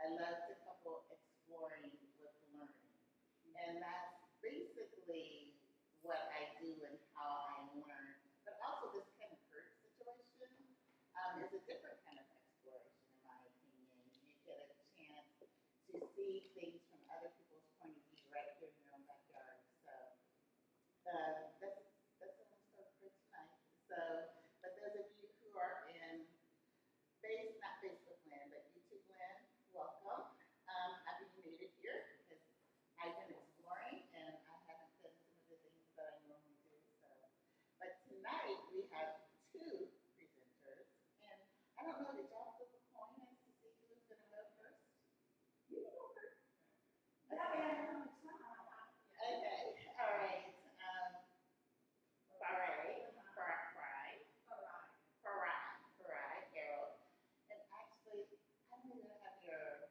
I love to couple exploring with learning. And that's basically what I do and how I learn. But also this kind of hurt situation is a different kind of exploration, in my opinion. You get a chance to see things from other people's point of view right here in your own backyard. So that's the only story for tonight. So, but those of you who are in not Facebook land, but YouTube land, welcome. Happy you made it here because I've been exploring and I haven't done some of the things that I normally do. So, but tonight we have two presenters, and I don't know, did y'all flip a coin as to see who was going to go first? You go first. Okay. Okay. All right. Farai, Harold. And actually, I don't even have your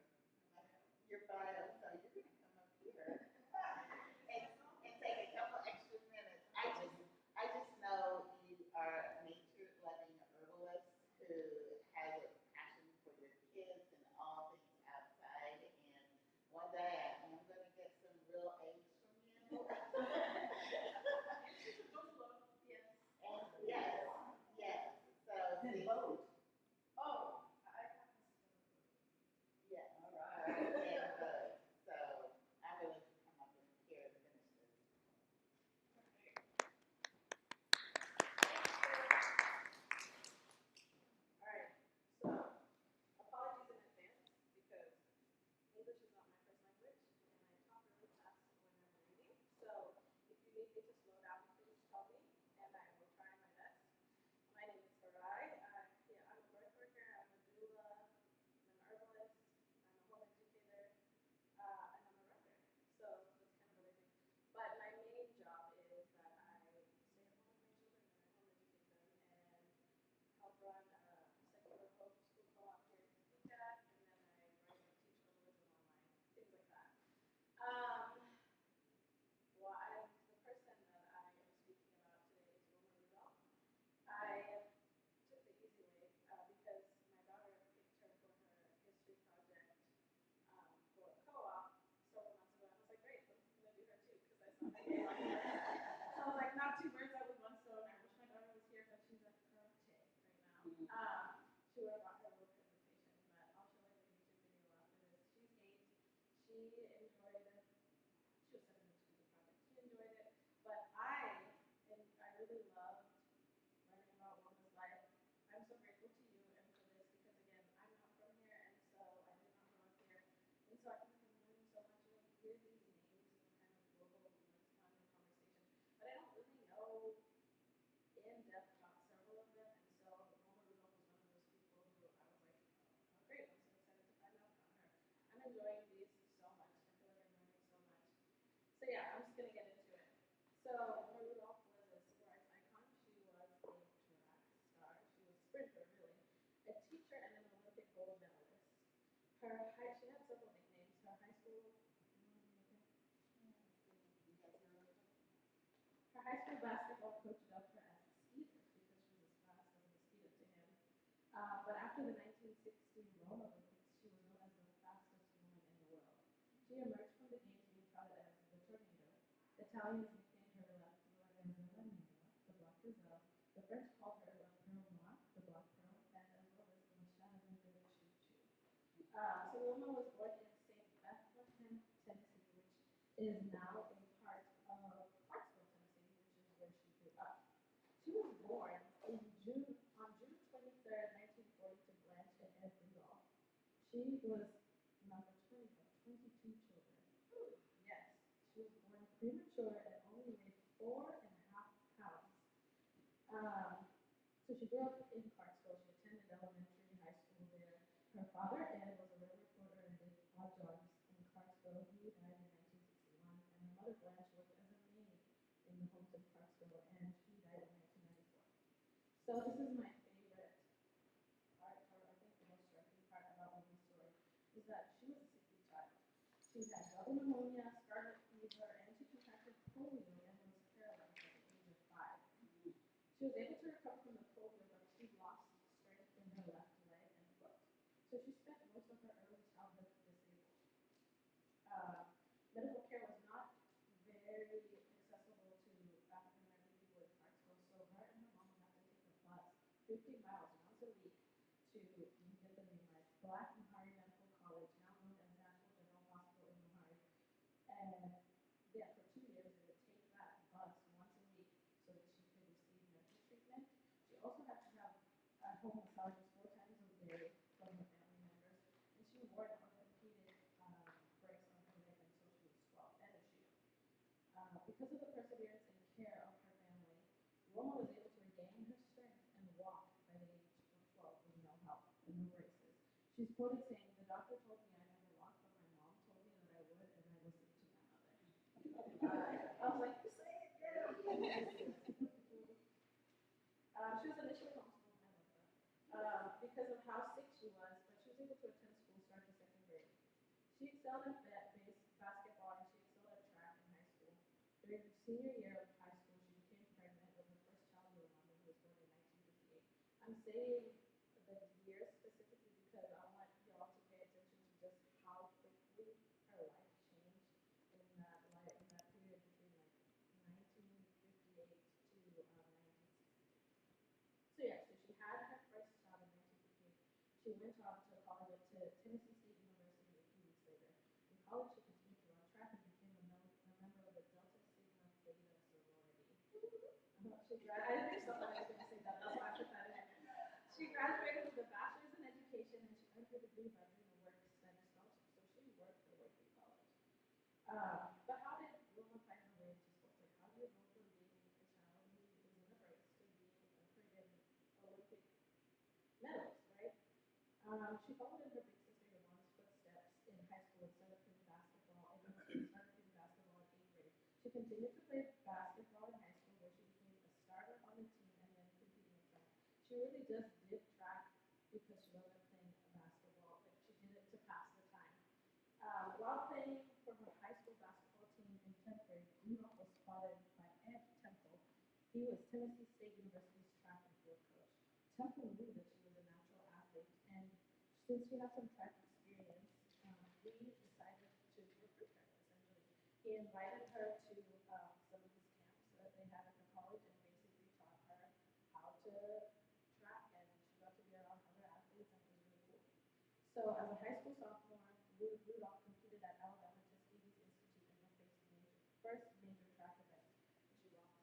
bio, so you're going to come up here and take a couple extra minutes. I just know you are a nature-loving herbalist who has a passion for your kids and all things outside. And one day I am going to get some real eggs from you. And yes, yes. So see, oh, yes. All right. And so I'm going to come up and here to finish this. All right, so apologies in advance because English is not my first language and I talk really fast when I'm reading. So if you need me to slow down, please tell me and I will try my best. My name is Farai. I'm a birth worker, I'm a doula, I'm an herbalist, I'm a home educator, and I'm a writer. So that's kind of what I do. But my main job is that I stay at home with my children and I home educate them and help run a secular school co-op here in Topeka, and then I write and teach herbalism online, things like that. The person that I am speaking about today is Wilma Rudolph. I took the easy way because my daughter picked her for her history project for a co-op several months ago, and I was like, great, I'm going to do her too because I saw her name on there. So I was like, not two birds out with one stone. I wish my daughter was here, but she's at karate right now. She would have got her little presentation, but I'll show her the YouTube video after this. She's 8. She enjoyed it. She was 7 when she did the project. She enjoyed it, but I really loved learning about Wilma's life. I'm so grateful to you and for this because again, I'm not from here, and so I did not grow up here, and so I feel like I'm learning so much. You hear these names in the kind of global lexicon and conversation, but I don't really know in depth about several of them, and so Wilma Rudolph was one of those people who I was like, oh, great, I'm so excited to find out about her. I'm enjoying these so much. I feel like I'm learning so much. So yeah, I'm just gonna get into it. So Wilma Rudolph was a civil rights icon. She was a track star. She was a sprinter, really, a teacher, and an Olympic gold medalist. She had several nicknames. Her high school. Her high school basketball coach dubbed her as a Skeeter because she was as fast as a mosquito to him. But after the 1960 Rome Olympics, she was known as the fastest woman in the world. She emerged from the games being touted as the tornado. Italians nicknamed her La Gazella Nera, the Black Gazelle. The French called her La Pearl Noire, the Black Pearl, and as well as La Chattanooga Choo Choo. So Wilma was born in St. Bethlehem, Tennessee, which is now a part of Clarksville, Tennessee, which is where she grew up. She was born on June 23rd, 1940 to Blanche and Ed Rudolph. She was number 20 of 22 children. Yes, she was born premature and only weighed 4.5 pounds. So she grew up in Clarksville. She attended elementary and high school there. Her father, Ed, was a rail reporter and did odd jobs in Clarksville. He died in 1961, and her mother, Blanche, worked as a maid in the homes of Clarksville, and she died in 1994. So this is my favorite part, or I think the most striking part about Wilma's story, is that she was a sickly child. She had double pneumonia, scarlet fever, and she contracted polio and was paralyzed at the age of 5. She was able to recover from the polio, but she lost strength in her left leg and foot. So she spent most of her early childhood 50 miles once a week to, you get the name right, Black Mahari Medical College, now known as National General Hospital in Mahari. And yeah, for 2 years, they would take that bus once a week so that she could receive medical treatment. She also had to have home massages 4 times a day from her family members, and she wore an orthopedic brace on her leg until she was 12, and a shoe. Because of the perseverance and care of her family, Wilma was able to regain her strength and walk by the age of 12 with no help and no braces. She's quoted saying, "The doctor told me I never walk, but my mom told me that I would, and I listened to my mother." I was like, "Say it, girl." She was initially homeschooled. I love that. Because of how sick she was, but she was able to attend school starting second grade. She excelled at basketball and she excelled at track in high school. During her senior year of high school, she became pregnant with her first child, Yolanda, who was born in 1958. I'm saying the year specifically because I want y'all to pay attention to just how quickly her life changed in that period between like 1958 to 1962. So yeah, so she had her first child in 1958. She went on to college to Tennessee State University a few weeks later. In college, she continued to run track and became a member of the Delta Sigma Theta sorority. I knew someone was going to say that, that's why I put that in. She graduated with a bachelor's in education and she earned her degree by doing a work study scholarship. So she worked her way through college. But how did Wilma find her way into sports? Like, how do you go from being a child who is in a brace to being a freaking Olympic medalist, right? She followed in her big sister Yolanda's footsteps in high school and started playing basketball in eighth grade. She continued to play basketball in high school where she became a starter on the team and then competing in track. She really just did track because she wasn't playing basketball. Like she did it to pass the time. While playing for her high school basketball team in 10th grade, Rudolph was spotted by Ed Temple. He was Tennessee State University's track and field coach. Temple knew that she was a natural athlete, and since she had some track experience, he decided to recruit her, essentially. He invited her to some of his camps that they had at the college and basically taught her how to track, and she got to be around other athletes, and it was really cool. So as a high school sophomore, Rudolph competed at Alabama Tuskegee Institute in her first major track event, and she lost.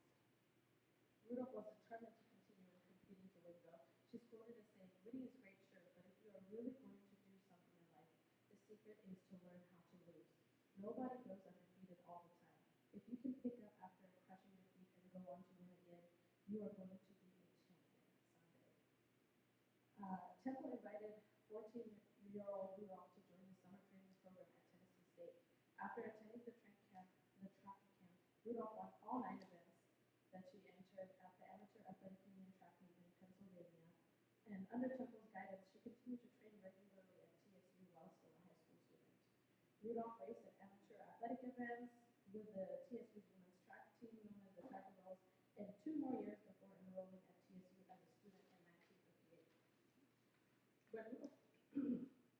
Rudolph was determined to continue and competing to win, though. She's quoted as saying, "Winning is great, sure, but if you are really going to do something in life, the secret is to learn how to lose. Nobody goes undefeated all the time. If you can pick up after a crushing defeat and go on to win again, you are going to be a champion someday." Temple invited 14-year-old Rudolph to join the summer training program at Tennessee State. After attending the track camp, Rudolph won all 9 events that she entered at the Amateur Athletic Union track meet in Pennsylvania. And under Temple's guidance, she continued to train regularly at TSU while still a high school student. Rudolph raced at amateur athletic events with the TSU's women's track team, known as the Track Girls, and 2 more years before enrolling at TSU as a student in 1958. When Rudolph,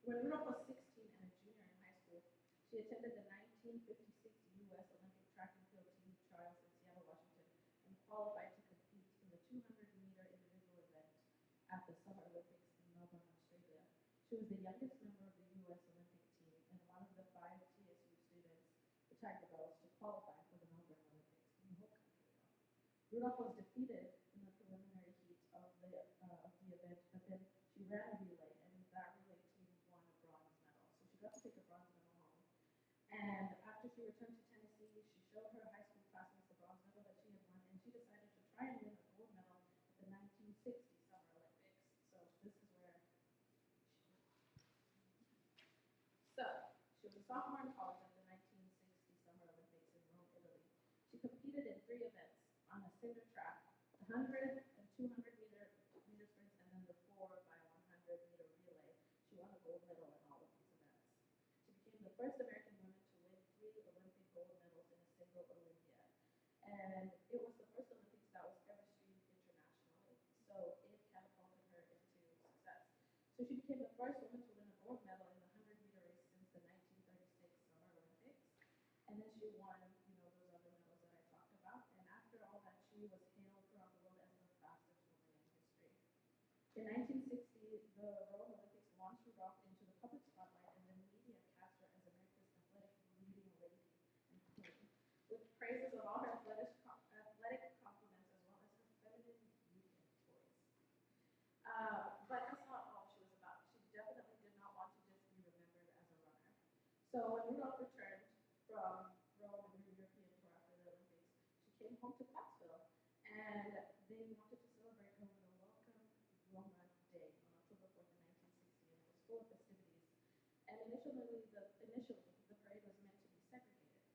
when Rudolph was 16 and a junior in high school, she attended the 1956 U.S. Olympic track and field team trials in Seattle, Washington, and qualified to compete in the 200-meter individual event at the Summer Olympics in Melbourne, Australia. She was the youngest member of the U.S. Olympic team and one of the 5 TSU students, the Tiger Girls, to qualify for the Melbourne Olympics in the whole country. Rudolph was defeated in the preliminary heat of the event, but then she ran a relay, and that relay team won a bronze medal. So she got to take a bronze medal home. And after she returned to Tennessee, she showed her high school classmates the bronze medal that she had won, and she decided to try and win a gold medal at the 1960 Summer Olympics. So this is where so she was a sophomore in college at the 1960 Summer Olympics in Rome, Italy. She competed in 3 events on a cinder track, 100 and 200 meter sprints, and then the 4 by 100-meter relay. She won a gold medal in all of these events. She became the first American woman to win 3 Olympic gold medals in a single Olympiad. And it was the first Olympics that was ever streamed internationally, so it catapulted her into success. So she became the first woman to win a gold medal in the 100-meter race since the 1936 Summer Olympics. And then she won, those other medals that I talked about. And after all that, she was hailed throughout the world as the fastest woman in history. In 1960, the Rome Olympics launched Rudolph into the public spotlight, and the media cast her as America's athletic leading lady and queen, with praises of all her athletic compliments as well as her feminine youth and poise. But that's not all she was about. She definitely did not want to just be remembered as a runner. So when Rudolph returned from Rome and her European tour after the Olympics, she came home to Clarksville, and they wanted to celebrate her with a welcome Roma Day on October 4th, 1960, and it was full of festivities. And initially the parade was meant to be segregated,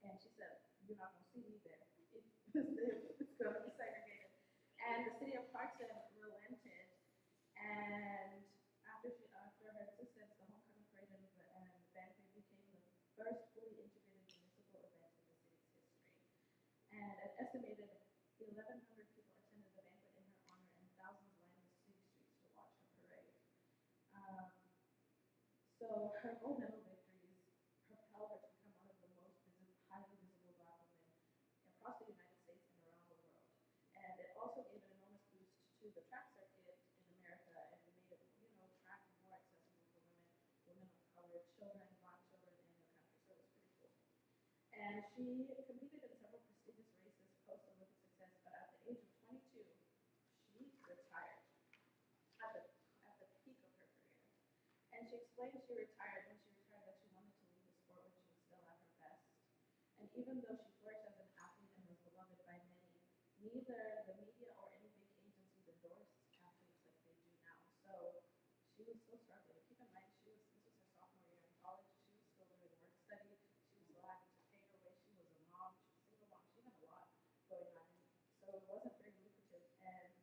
and she said, "You're not going to see me there. It's going to be segregated." And the city of Clarkston relented, and after her insistence, the homecoming parade and the banquet became the first fully integrated municipal event in the city's history. And an estimated 1,100 people attended the banquet in her honor, and thousands lined the city streets to watch her parade. Um, so her gold medal victories propelled her to become one of the most highly visible Black women across the United States and around the world. And it also gave an enormous boost to the track circuit in America and made it, track more accessible for women of color, children, Black children in the country. So it was pretty cool. And she competed in several prestigious races post-Olympic success, but at the age of 22, she retired at the at the peak of her career. And she explained when she retired that she wanted to leave the sport when she was still at her best. And even though she flourished as an athlete and was beloved by many, neither the media or any big agencies endorsed athletes like they do now. So she was still struggling. Keep in mind, this was her sophomore year in college. She was still doing work study. She was still having to pay her way. She was a mom. She was a single mom. She had a lot going on. And so it wasn't very lucrative. And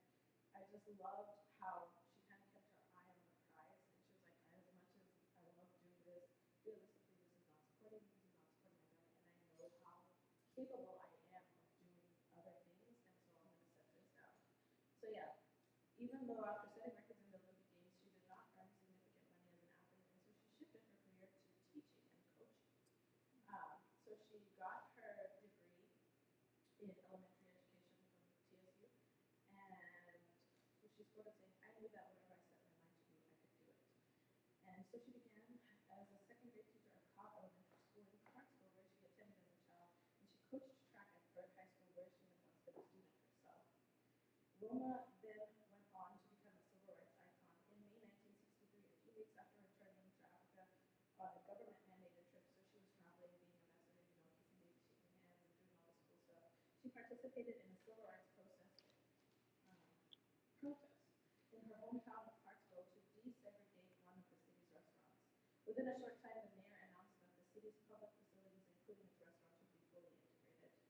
I just loved how she kind of kept her eye on the prize. And she was like, as much as I love doing this, realistically, this is not supporting me. This is not supporting my family. And I know how capable I am of doing other things. And so I'm going to set this down. So yeah, even though after setting records in the Olympic Games, she did not earn significant money as an athlete. And so she shifted her career to teaching and coaching. So she got her degree in elementary education from TSU, and she's quoted saying, "I knew that whatever I set my mind to do, I could do it." And so she began as a second grade teacher at Cobb Elementary School in Clarksville, where she attended as a child, and she coached track at Bird High School, where she had once been a student herself. Roma then went on to become a civil rights icon. In May 1963, a few weeks after returning to Africa on a government-mandated trip, so she was traveling, being a ambassador, kissing babies, shaking hands, and doing all this cool stuff. She participated in a civil rights protest in her hometown of Clarksville to desegregate one of the city's restaurants. Within a short time, the mayor announced that the city's public facilities, including its restaurants, would be fully integrated.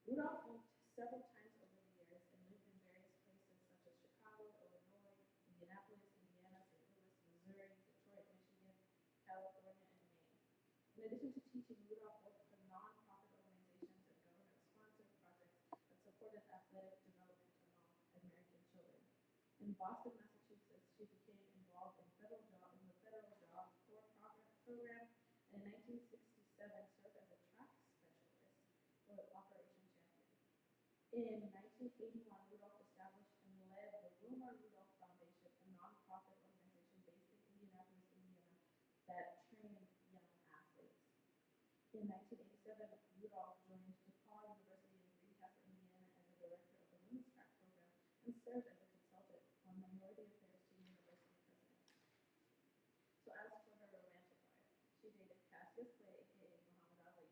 Rudolph moved several times over the years and lived in various places such as Chicago, Illinois, Indianapolis, Indiana, St. Louis, Missouri, Detroit, Michigan, California, and Maine. In addition to teaching, Rudolph worked for nonprofit organizations and government-sponsored projects that supported athletic development among American children. In Boston, Massachusetts, she became involved in the Federal Job Corps program, and in 1967 served as a track specialist for Operation Champion. In 1981, Rudolph established and led the Wilma Rudolph Foundation, a nonprofit organization based in Indianapolis, Indiana, that trained young athletes. In 1987, Rudolph joined DePaul University in Greencastle, Indiana, as the director of the women's track program and served as a consultant on minority affairs to university presidents. So as for her romantic life, she dated Cassius Clay, aka Muhammad Ali.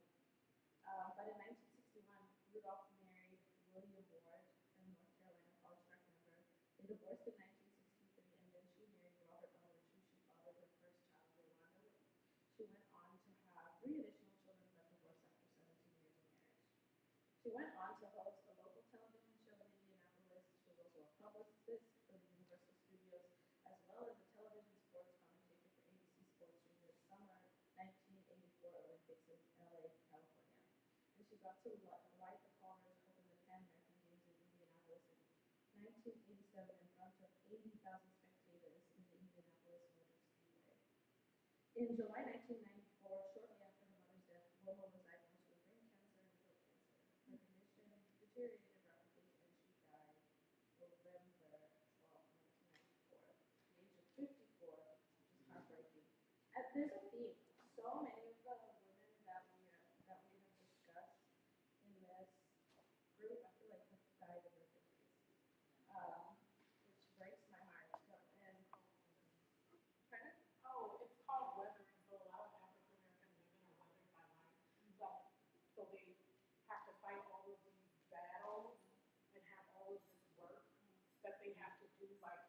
But in 1961, Rudolph married William Ward, a North Carolina college track member. They divorced in 1963, and then she married Robert Aldrich, who she fathered her first child, Yolanda with. She went on to have 3 additional children, but divorced after 17 years of marriage. She went on to host a local television show in Indianapolis. She was also a publicist for the Universal Studios, as well as a television sports commentator for ABC Sports during the summer 1984 Olympics in LA, California. And she got to light the collar to open the Pan American Games in Indianapolis in 1987 in front of 80,000 spectators in the Indianapolis Motor Speedway. In July 1994, shortly after her mother's death, Wilma was diagnosed with brain cancer and throat cancer. Her condition deteriorated rapidly, and she died November 12, that they have to do, like,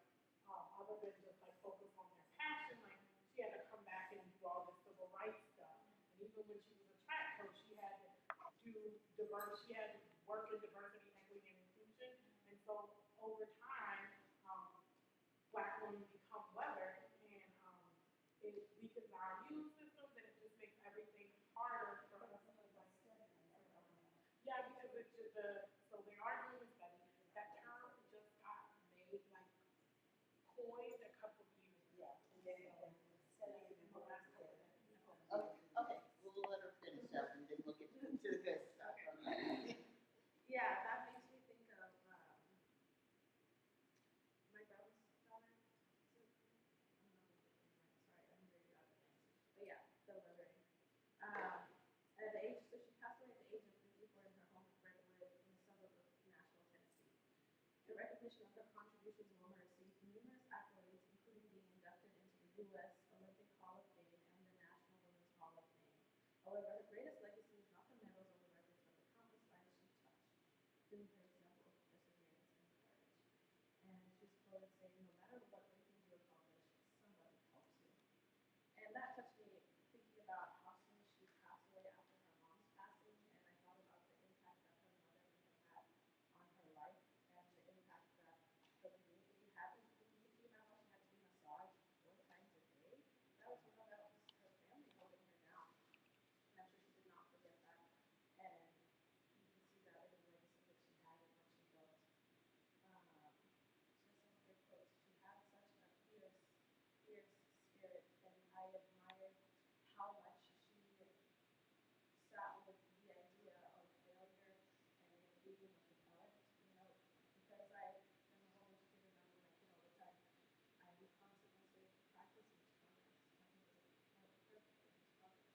other than just like focus on their passion. Like she had to come back and do all this civil rights stuff. And even when she was a track coach, she had to do she had to work in diversity, equity, and inclusion. And so over time, um, Black women become weathered, and it weakens our immune systems, and it just makes everything harder for us to like. Yeah, because it's just so they are doing a study. That term just got made like coined a couple of years ago. In the last couple of years. Okay, we'll let her finish up and then we'll get to the good stuff. Yeah, that makes me think of my brother's daughter. Sorry, I'm very bad at names. But yeah, the Lorraine. At the age, so she passed away at the age of 54 in her home in Brentwood in the suburb of Nashville, Tennessee. In recognition of her contributions, Wilma received numerous accolades, including being inducted into the U.S. Olympic Hall of Fame and the National Women's Hall of Fame. However, her greatest legacy is not the medals or the records, but the countless lives she touched through her example of perseverance and courage. And she's quoted saying, "No matter what great things you accomplish, somebody helps you." And that touched me thinking about how soon she passed away after her mom's passing, and I thought about the impact that her mother may have had on her life and the impact that the community had. Because the community, how much she had to be massaged 4 times a day. That was that was her family holding her down. And I'm sure she did not forget that. And you can see that in the legacy that she had and what she built. She has some great quotes. She had such a fierce spirit, and I admired how much she sat with the idea of failure and being propellant. You know, because I am a homeless kid and I'm with my kid all the time, I would constantly say, practice makes progress. Practice makes progress.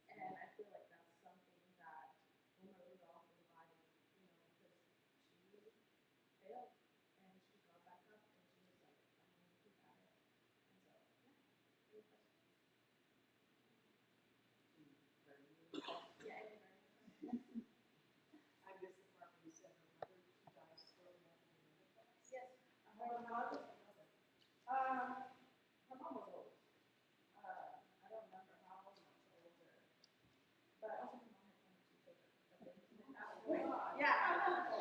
And I feel like that's something that Wilma Rudolph embodied, you know, because she failed and she got back up and she was like, I'm going to keep at it. And so, yeah, great question. Yeah, any burning questions? I guess the part where you said her mother, she died shortly after the Olympics. Yes. Her mother? Her mom was old. I don't remember how much older, but also her mom had 22 children. But they passed away. Yeah.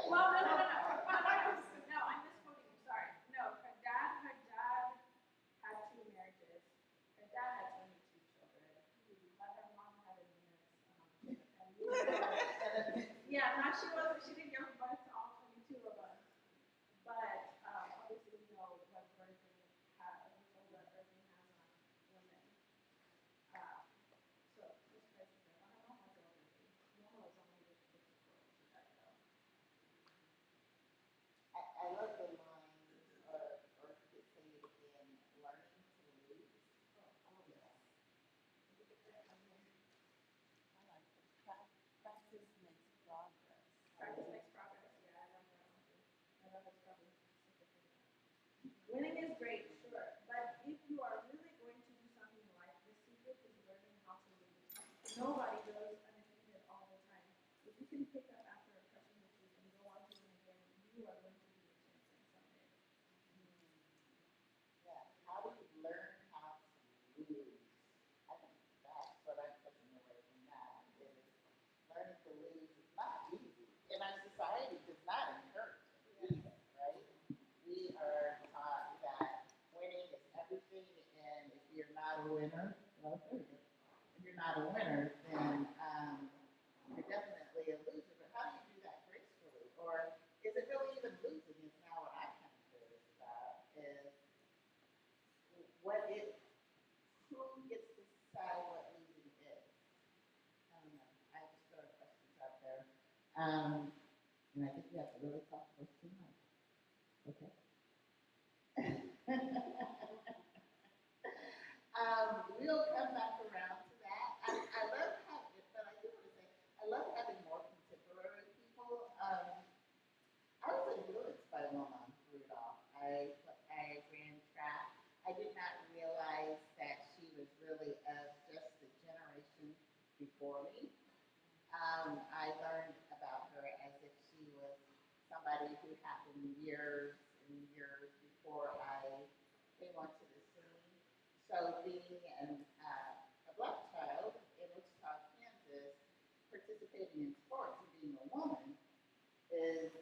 Well, no. No, I'm misquoting you. Sorry. No, her dad had 2 marriages. Her dad had 22 children, but her mom had a yeah, not she didn't give birth to all 22 of us. But obviously we know what birthing has, we know what birthing has on women. So this person said, my mom has elderly. Mama was only 54 when she died though. I love the line, or you could say it again, learning to lose. Oh, Yes. I like it. Practice makes progress. Practice makes progress. Yeah, I love that one too. I love it's probably specifically that. Winning is great, sure. But if you are really going to do something in life, the secret is learning how to lose. Nobody goes undefeated all the time. If you can pick up after a crushing defeat and go on to win again, you are going to be a champion someday. Yeah. How do you learn how to lose? I think that's what I'm taking away from that is learning to lose is not easy. And our society does not encourage it either, right? We are taught that winning is everything, and if you're not a winner, well, there you go. If you're not a winner, then you're definitely a loser. But how do you do that gracefully? Or is it really even losing? Is now what I'm kind of curious about is what it, who gets to decide what losing is? I don't know. I just throw questions out there. And I think we have to really talk about too much. Okay. We'll come back around to that. I love having, but I do want to say, I love having more contemporary people. I was influenced by Wilma Rudolph. I ran track. I did not realize that she was really of just the generation before me. I learned about her as if she was somebody who happened years and few years before I came onto the scene. So being a black child in Wichita, Kansas, participating in sports and being a woman is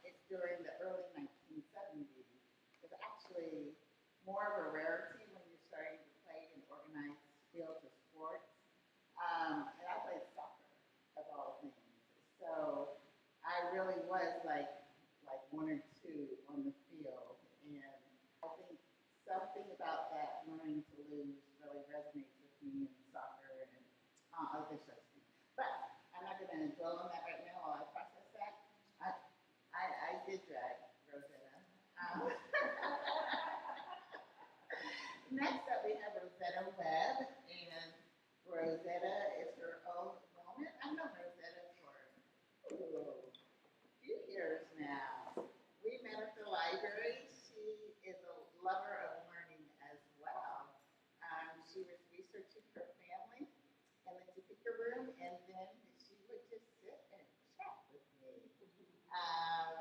it's during the early 1970s. It's actually more of a rarity when you're starting to play in organized fields of sports. And I played soccer of all things. So I really was like one or two on the field. And I think something about that learning to lose really resonates with me in soccer and other such things. But I'm not going to dwell on that right now while I process that. I did drag Rosetta. Next up, we have Rosetta Webb, and Rosetta is her own moment. I've known Rosetta for a few years now. We met at the library. She is a lover of learning as well. She was researching her family and then to pick a room, and then she would just sit and chat with me.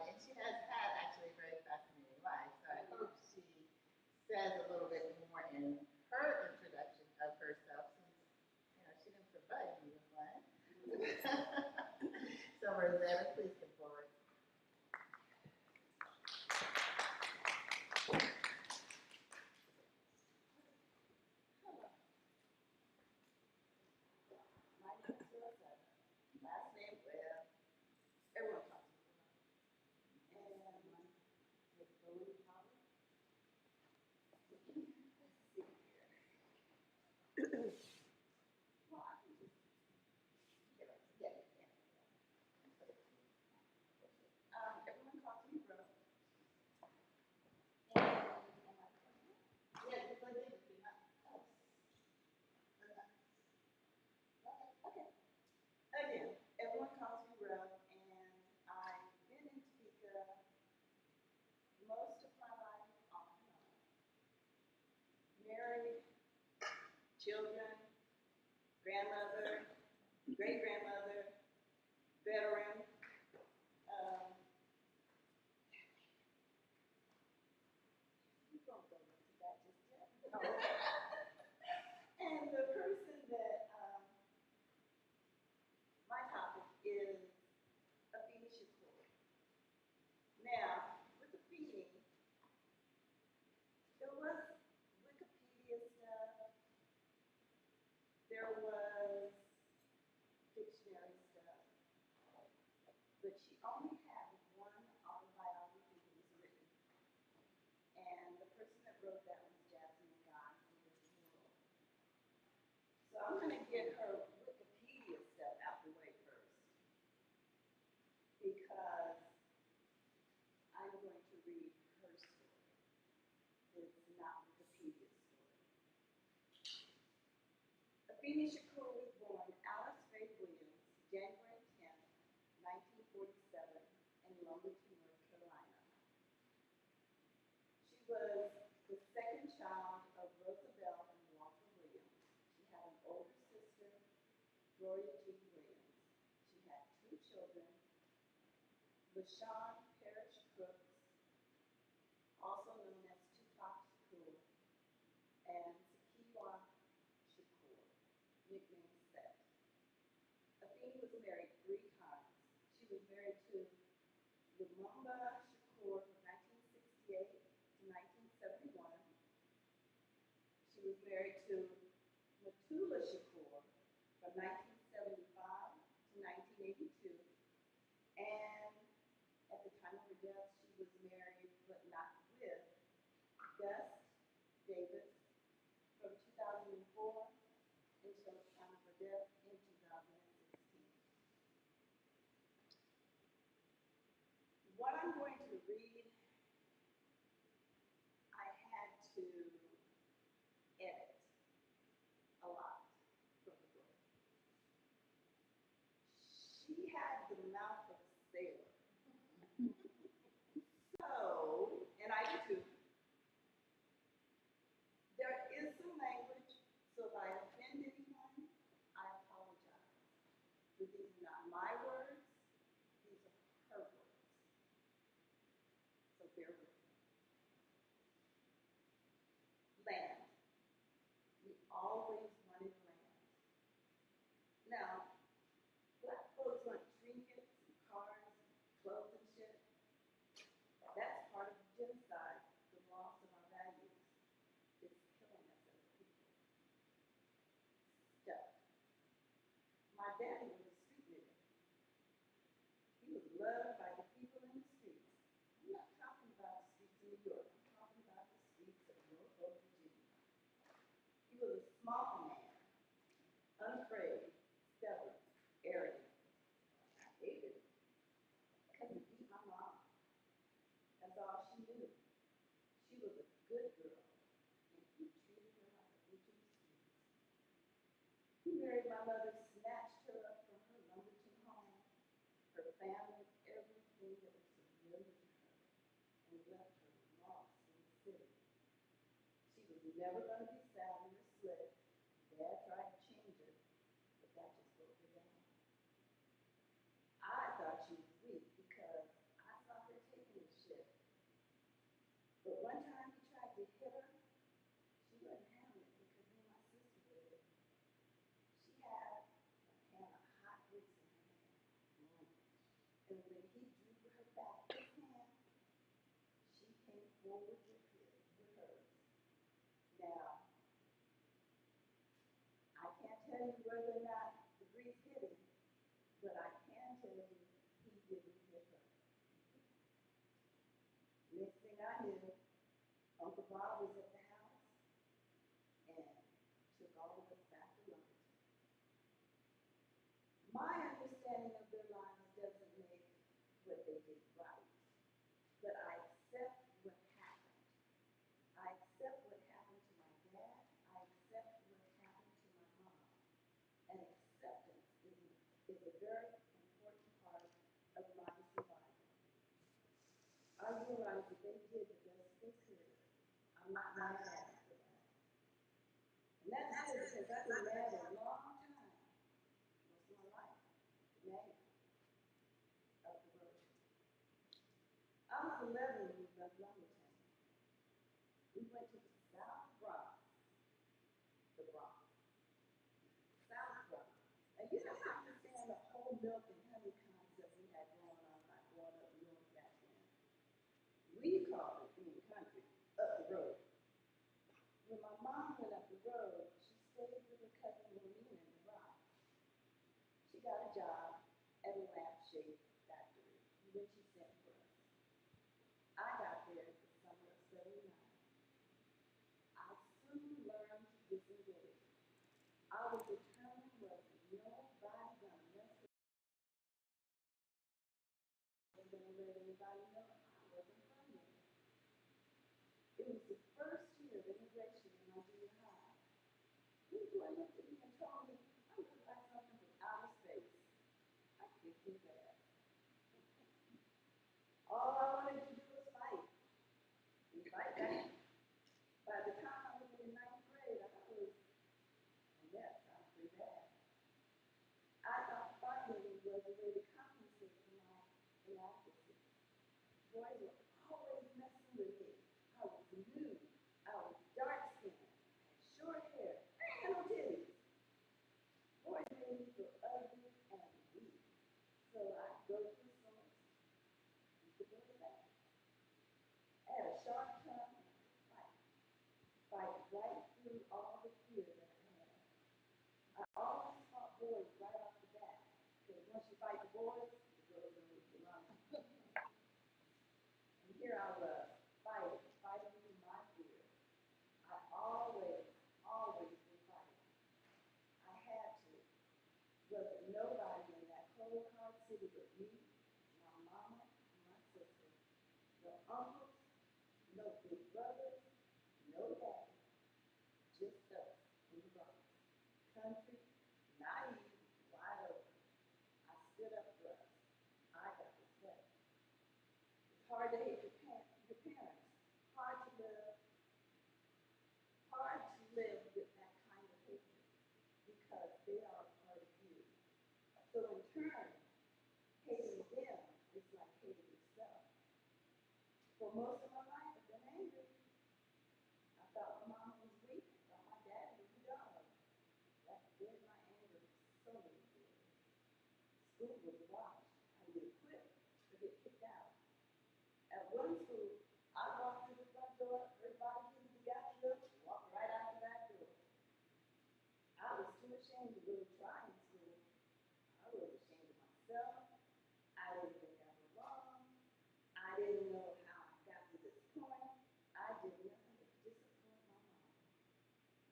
And she has had actually a very fascinating life, so I hope she says a little bit more in her introduction of herself, since she didn't provide me with one. So Rosetta, please come forward. My name is Rosetta. Last name Webb. Everyone calls me Rosetta. And my disability power. Let's see here. Well, I can just, everyone calls me Rose. And am I pregnant? Yeah, just like it. Okay. Again, everyone calls me Rose, and I've been in Topeka most of my life off and on. Married, children, grandmother, great-grandmother, veteran. You don't go into that just yet. And the person that my topic is Afeni Shakur. Now, with Afeni, there was Wikipedia stuff, there was dictionary stuff, but she only had one autobiography that was written. And the person that wrote that was Jasmine Guy from Living World. So I'm going to get her Wikipedia stuff out the way first, because I'm going to read her story. It's not Wikipedia's story. Afeni Shakur was born Alice Faye Williams, January 10th, 1947, in Lumberton, North Carolina. She was the second child of Roosevelt and Walter Williams. She had an older sister, Gloria G. Williams. She had two children, LaShawn Parrish Crooks, also known as Tupac Shakur, and Sakiwa Shakur, nicknamed Seth. Afeni was married 3 times. She was married to Lumumba Shakur from 1968 to 1971. She was married to Matula Shakur from 1975 to 1982. And at the time of her death, she was married but not with Gus Davis from 2004 until the time of her death in 2016. What I'm going to read, I had to edit a lot from the book. She had the mouth of a sailor. So, and I do too. There is some language, so if I offend anyone, I apologize. But these are not my words, these are her words. So bear with me. left her lost in the city. She was never going to be savvy or slick. Dad tried to change her, but that just broke her down. I thought she was weak because I saw her taking the shit. But one time he tried to hit her, she wouldn't have it because me and my sister were there. She had a pan of hot bricks in her hand. And when he drew her back his hand, she came forward with hers. Now, I can't tell you whether or not the bricks hit him, but I can tell you he didn't hit her. Next thing I knew, Uncle Bob was at the house and took all of us back to London. My understanding of their lives doesn't make what they did right, but I accept what happened. I accept what happened to my dad. I accept what happened to my mom. And acceptance is a very important part of my survival. I realize that they did the best they could. I'm not mad at them for that. And that's good because I've been mad a long time. Most of my life. Mad of the road. I was 11 when we left Lumberton. We went to the South Bronx. The Bronx. South Bronx. And you don't understand the whole milk and honey concept we had going on like growing up north back then. We called it being country, up the road. When my mom went up the road, she stayed with her cousin Lorena in the Bronx. She got a job at a lampshade factory, which she sent for us. I got there in the summer of '79. I soon learned to disengage. I was determined was nobody gonna mess with me. I wasn't gonna let anybody know I wasn't from there. It was the first year of integration in my junior high. This boy looked at me and told me I looked like something from outer space. I kicked his ass. All I wanted to do was fight. And fight back. By the time I was in the ninth grade, I was a mess. I was pretty bad. I thought fighting was a way to compensate for my inadequacy. Boys were always messing with me. I was new. I was dark skinned, short hair, I had no titties. Boys made me feel ugly and weak. So I'd go to the source, beat the boys back. I had a sharp tongue and I could fight right through all the fear that I had. I always fought boys right off the bat, because once you fight the boys, the girls don't leave you alone. And here I was, fighting through my fear. I always been fighting. I had to. Wasn't nobody in that cold, hard city but me, my mama, and my sister. No uncles, no big brothers, no daddy. Just us in the Bronx. Country, naive, wide open. I stood up for us. I got respect. It's hard to hate your parents. Hard to live with that kind of hatred because they are a part of you. So in turn, hating them is like hating yourself. For most of my life, I've been angry. I thought my mom was weak. I thought my dad was a dog. That fed my anger so many years. School was a wash. I either quit or get kicked out. At one school, I walked through the front door, everybody gave me the gotcha look, walked right out the back door. I was too ashamed to really try in school. I was ashamed of myself. I didn't think I was wrong. I didn't know how I got to this point. I did nothing but disappoint my mom.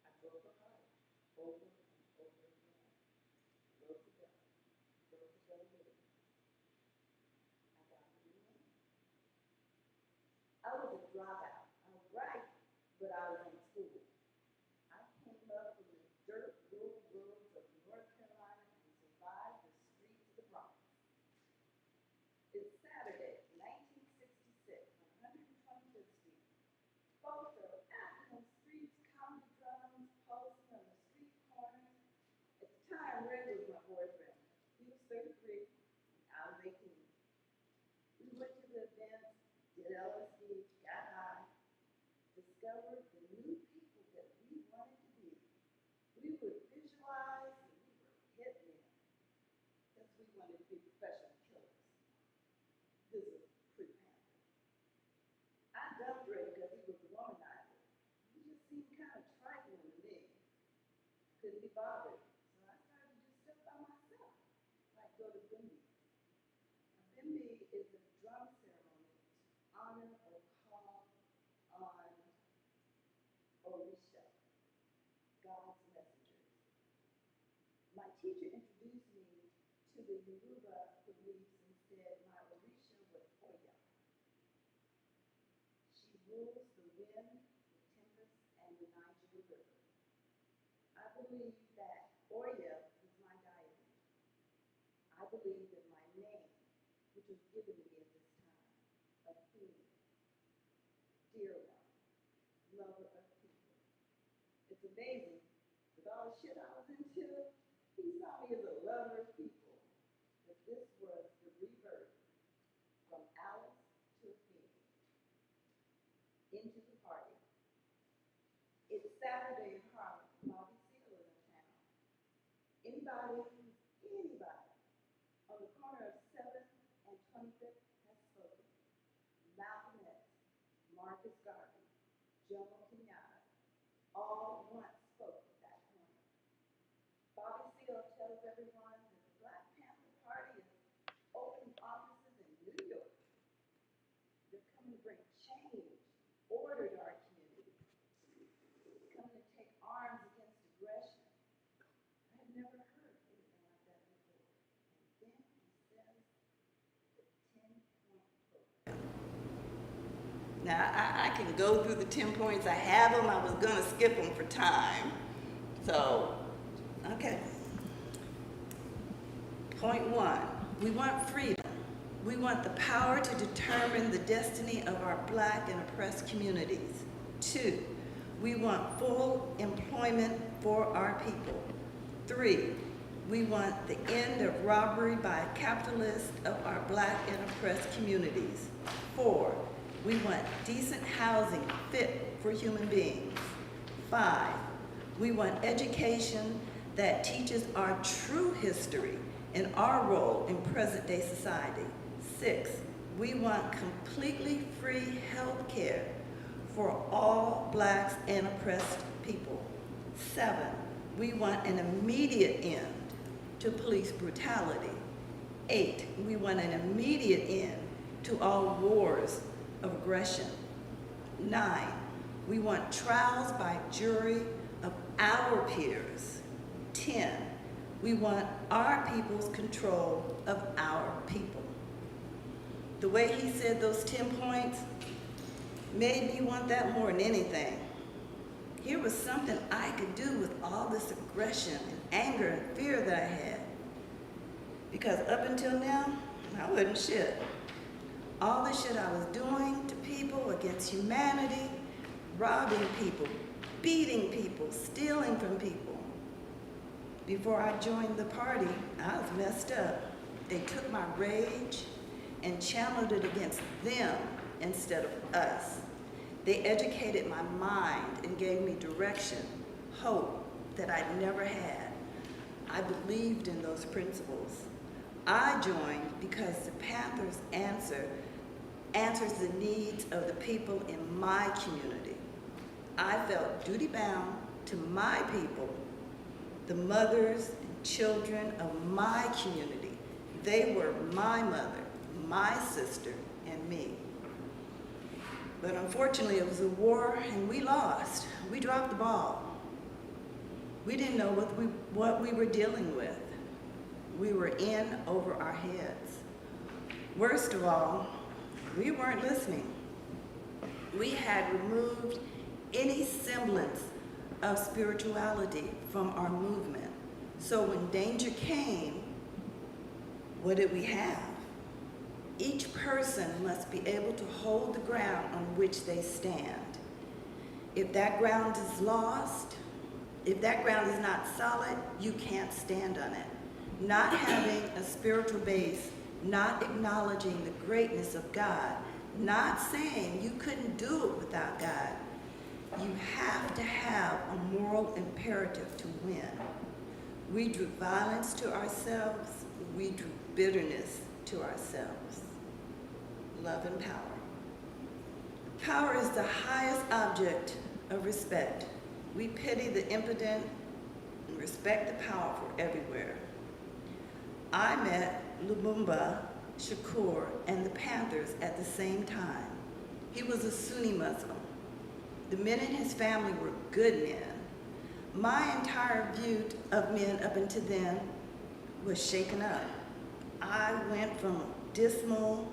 I broke her heart over and over again. Roosevelt Williams. I got what he meant. I was a dropout. I was bright, but I was in school. I came up from the dirt rural roads of North Carolina and survived the streets of the Bronx. It's Saturday, 1966, 125 Both of them out in the streets, comedy drums, posting on the street corners. At the time, Ray was my boyfriend. He was 33, I was 18. We went to the events, did LSD, got high, discovered the new people that we wanted to be. We would visualize and we were hitmen because we wanted to be professional killers. This was pre-Panther. I dumped Ray because he was a womanizer. He just seemed kind of trifling to me. Couldn't be bothered. So I started to do stuff by myself, like go to Bimby. A Bimby is a drum ceremony to honor or call on Orisha, God's messengers. My teacher introduced me to the Yoruba beliefs and said my Orisha was Oya. She rules the wind, the tempest, and the Niger River. I believe that Oya is my diadem. I believe in my name, which was given to me at this time, Athene, dear one, lover of people. It's amazing, with all the shit I was into, he saw me as a lover of people. But this was the rebirth from Alice to Athene, into the party. It's Saturday in Harlem, Bobby Seale is in town. Anybody on the corner of 7th and 25th has spoken. Malcolm X, Marcus Garvey, Jomo Kenyatta, all once spoke at that corner. Bobby Seale tells everyone that the Black Panther Party is opening offices in New York. They're coming to bring change, order to our community. They're coming to take arms against aggression. I had never heard anything like that before. And then he says the 10-point program. Now, I can go through the 10 points. I have them. I was going to skip them for time. So, okay. Point 1, we want freedom. We want the power to determine the destiny of our Black and oppressed communities. 2, we want full employment for our people. 3, we want the end of robbery by capitalists of our Black and oppressed communities. 4, we want decent housing fit for human beings. 5, we want education that teaches our true history and our role in present-day society. 6, we want completely free health care for all Blacks and oppressed people. 7, we want an immediate end to police brutality. 8, we want an immediate end to all wars of aggression. 9, we want trials by jury of our peers. 10, we want our people's control of our people. The way he said those 10 points made me want that more than anything. Here was something I could do with all this aggression and anger and fear that I had. Because up until now, I wasn't shit. All the shit I was doing to people, against humanity, robbing people, beating people, stealing from people. Before I joined the party, I was messed up. They took my rage and channeled it against them instead of us. They educated my mind and gave me direction, hope that I'd never had. I believed in those principles. I joined because the Panthers answers the needs of the people in my community. I felt duty-bound to my people, the mothers and children of my community. They were my mother, my sister, and me. But unfortunately, it was a war and we lost. We dropped the ball. We didn't know what we were dealing with. We were in over our heads. Worst of all, we weren't listening. We had removed any semblance of spirituality from our movement. So when danger came, what did we have? Each person must be able to hold the ground on which they stand. If that ground is lost, if that ground is not solid, you can't stand on it. Not having a spiritual base, not acknowledging the greatness of God, not saying you couldn't do it without God. You have to have a moral imperative to win. We drew violence to ourselves. We drew bitterness to ourselves. Love and power. Power is the highest object of respect. We pity the impotent and respect the powerful everywhere. I met Lumumba Shakur and the Panthers at the same time. He was a Sunni Muslim. The men in his family were good men. My entire view of men up until then was shaken up. I went from a dismal,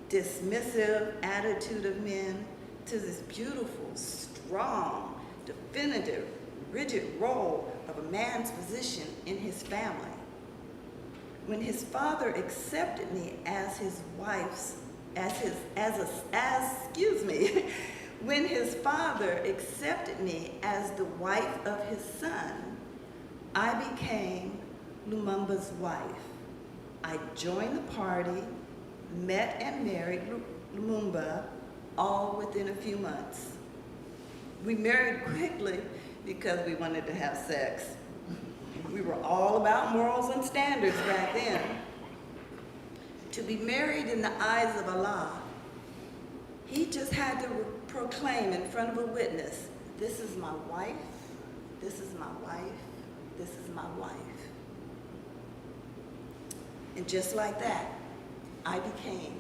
dismissive attitude of men to this beautiful, strong, definitive, rigid role of a man's position in his family. When his father accepted me as his wife's, when his father accepted me as the wife of his son, I became Lumumba's wife. I joined the party, met and married Lumumba, all within a few months. We married quickly because we wanted to have sex. We were all about morals and standards back then. To be married in the eyes of Allah, he just had to proclaim in front of a witness, this is my wife, this is my wife, this is my wife. And just like that, I became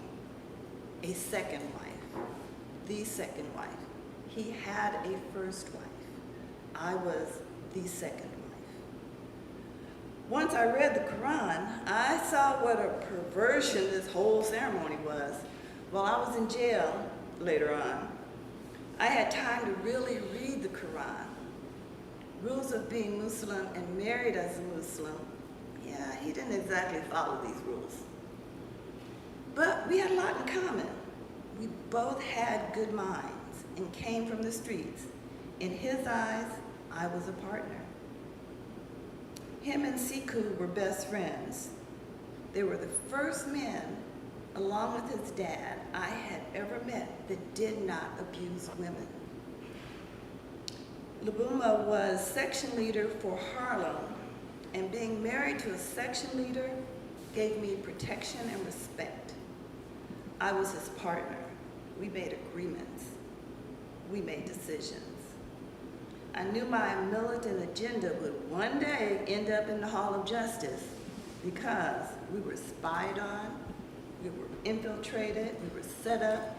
a second wife, the second wife. He had a first wife. I was the second wife. Once I read the Quran, I saw what a perversion this whole ceremony was. While I was in jail later on, I had time to really read the Quran. Rules of being Muslim and married as a Muslim, yeah, he didn't exactly follow these rules. But we had a lot in common. We both had good minds and came from the streets. In his eyes, I was a partner. Him and Siku were best friends. They were the first men, along with his dad, I had ever met that did not abuse women. Lumumba was section leader for Harlem, and being married to a section leader gave me protection and respect. I was his partner. We made agreements. We made decisions. I knew my militant agenda would one day end up in the Hall of Justice because we were spied on, we were infiltrated, we were set up,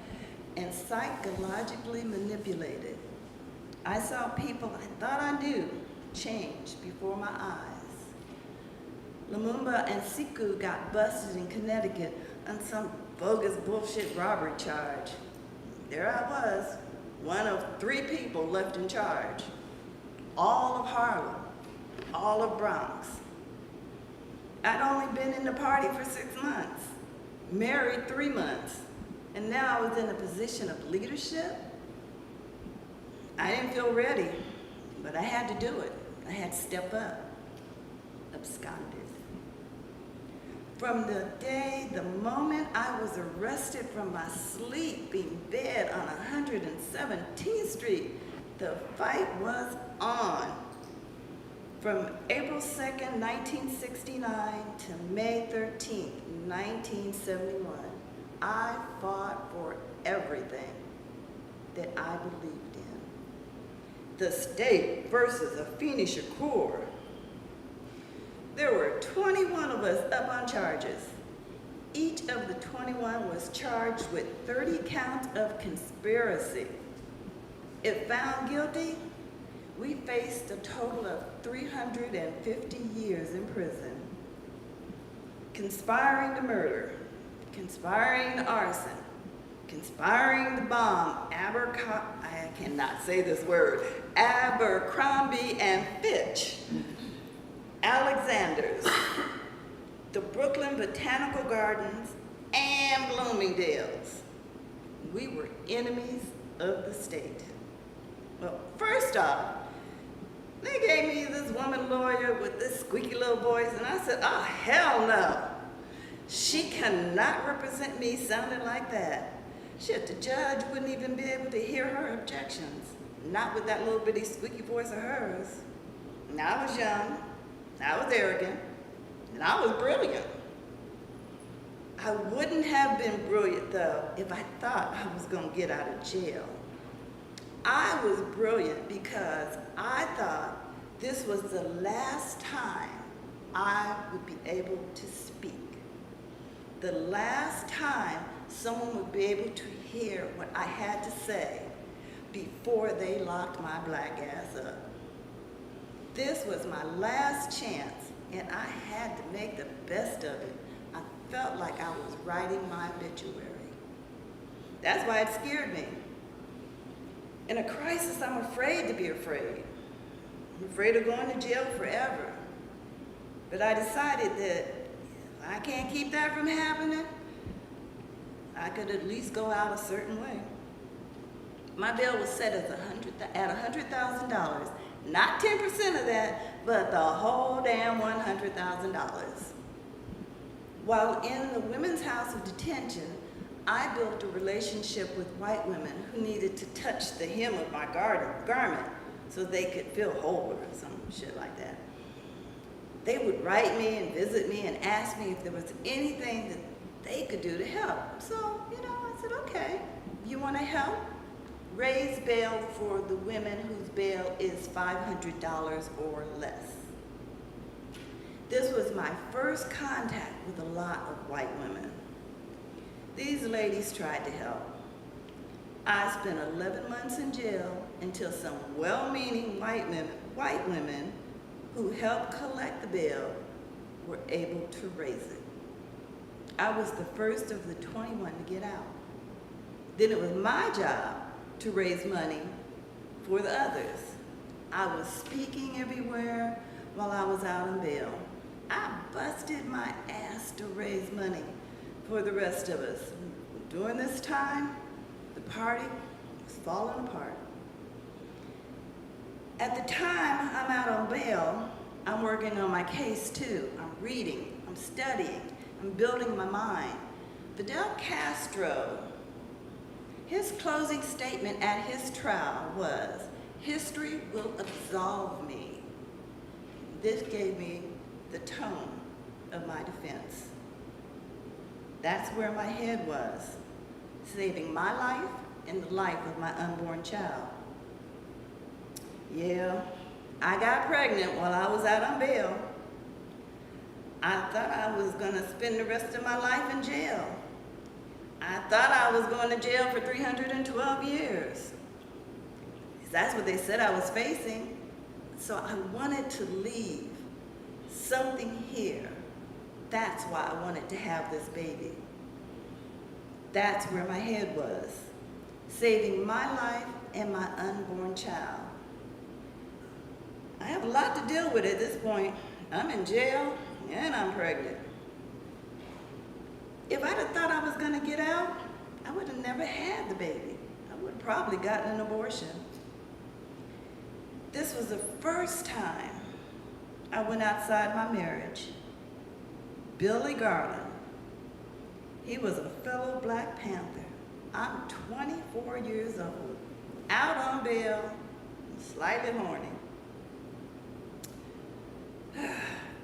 and psychologically manipulated. I saw people I thought I knew change before my eyes. Lumumba and Siku got busted in Connecticut on some bogus bullshit robbery charge. There I was, one of 3 people left in charge. All of Harlem, all of Bronx. I'd only been in the party for 6 months, married 3 months, and now I was in a position of leadership. I didn't feel ready, but I had to do it. I had to step up, absconded. From the moment I was arrested from my sleeping bed on 117th Street, the fight was on. From April 2nd, 1969 to May 13th, 1971, I fought for everything that I believed in. The state versus Afeni Shakur. There were 21 of us up on charges. Each of the 21 was charged with 30 counts of conspiracy. If found guilty, we faced a total of 350 years in prison. Conspiring to murder, conspiring to arson, conspiring to bomb I cannot say this word, Abercrombie and Fitch, Alexander's, the Brooklyn Botanical Gardens, and Bloomingdale's. We were enemies of the state. Well, first off, they gave me this woman lawyer with this squeaky little voice, and I said, oh, hell no. She cannot represent me sounding like that. Shit, the judge wouldn't even be able to hear her objections. Not with that little bitty squeaky voice of hers. And I was young, I was arrogant, and I was brilliant. I wouldn't have been brilliant, though, if I thought I was gonna get out of jail. I was brilliant because I thought this was the last time I would be able to speak. The last time someone would be able to hear what I had to say before they locked my black ass up. This was my last chance, and I had to make the best of it. I felt like I was writing my obituary. That's why it scared me. In a crisis, I'm afraid to be afraid. I'm afraid of going to jail forever. But I decided that if I can't keep that from happening, I could at least go out a certain way. My bail was set at $100,000. Not 10% of that, but the whole damn $100,000. While in the Women's House of Detention, I built a relationship with white women who needed to touch the hem of my garment so they could feel whole or some shit like that. They would write me and visit me and ask me if there was anything that they could do to help. So, I said, okay, you want to help? Raise bail for the women whose bail is $500 or less. This was my first contact with a lot of white women. These ladies tried to help. I spent 11 months in jail until some well-meaning white women who helped collect the bail were able to raise it. I was the first of the 21 to get out. Then it was my job to raise money for the others. I was speaking everywhere while I was out on bail. I busted my ass to raise money for the rest of us. During this time, the party was falling apart. At the time I'm out on bail, I'm working on my case too. I'm reading, I'm studying, I'm building my mind. Fidel Castro, his closing statement at his trial was, "History will absolve me." This gave me the tone of my defense. That's where my head was, saving my life and the life of my unborn child. Yeah, I got pregnant while I was out on bail. I thought I was gonna spend the rest of my life in jail. I thought I was going to jail for 312 years. That's what they said I was facing. So I wanted to leave something here. That's why I wanted to have this baby. That's where my head was, saving my life and my unborn child. I have a lot to deal with at this point. I'm in jail and I'm pregnant. If I'd have thought I was gonna get out, I would have never had the baby. I would have probably gotten an abortion. This was the first time I went outside my marriage. Billy Garland, he was a fellow Black Panther. I'm 24 years old, out on bail, slightly horny.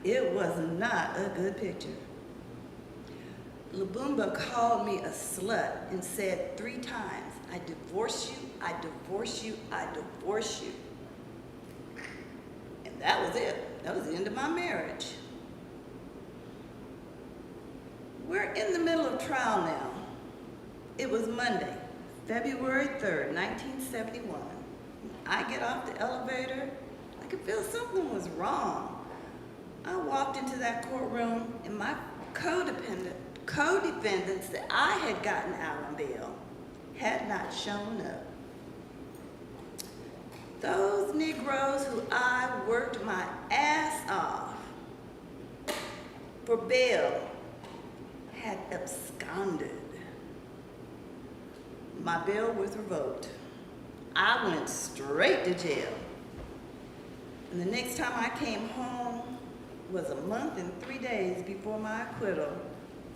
It was not a good picture. Lumumba called me a slut and said 3 times, "I divorce you, I divorce you, I divorce you." And that was it. That was the end of my marriage. We're in the middle of trial now. It was Monday, February 3rd, 1971. I get off the elevator, I could feel something was wrong. I walked into that courtroom and my co-defendants that I had gotten out on bail had not shown up. Those Negroes who I worked my ass off for bail had absconded. My bail was revoked. I went straight to jail. And the next time I came home was a month and 3 days before my acquittal,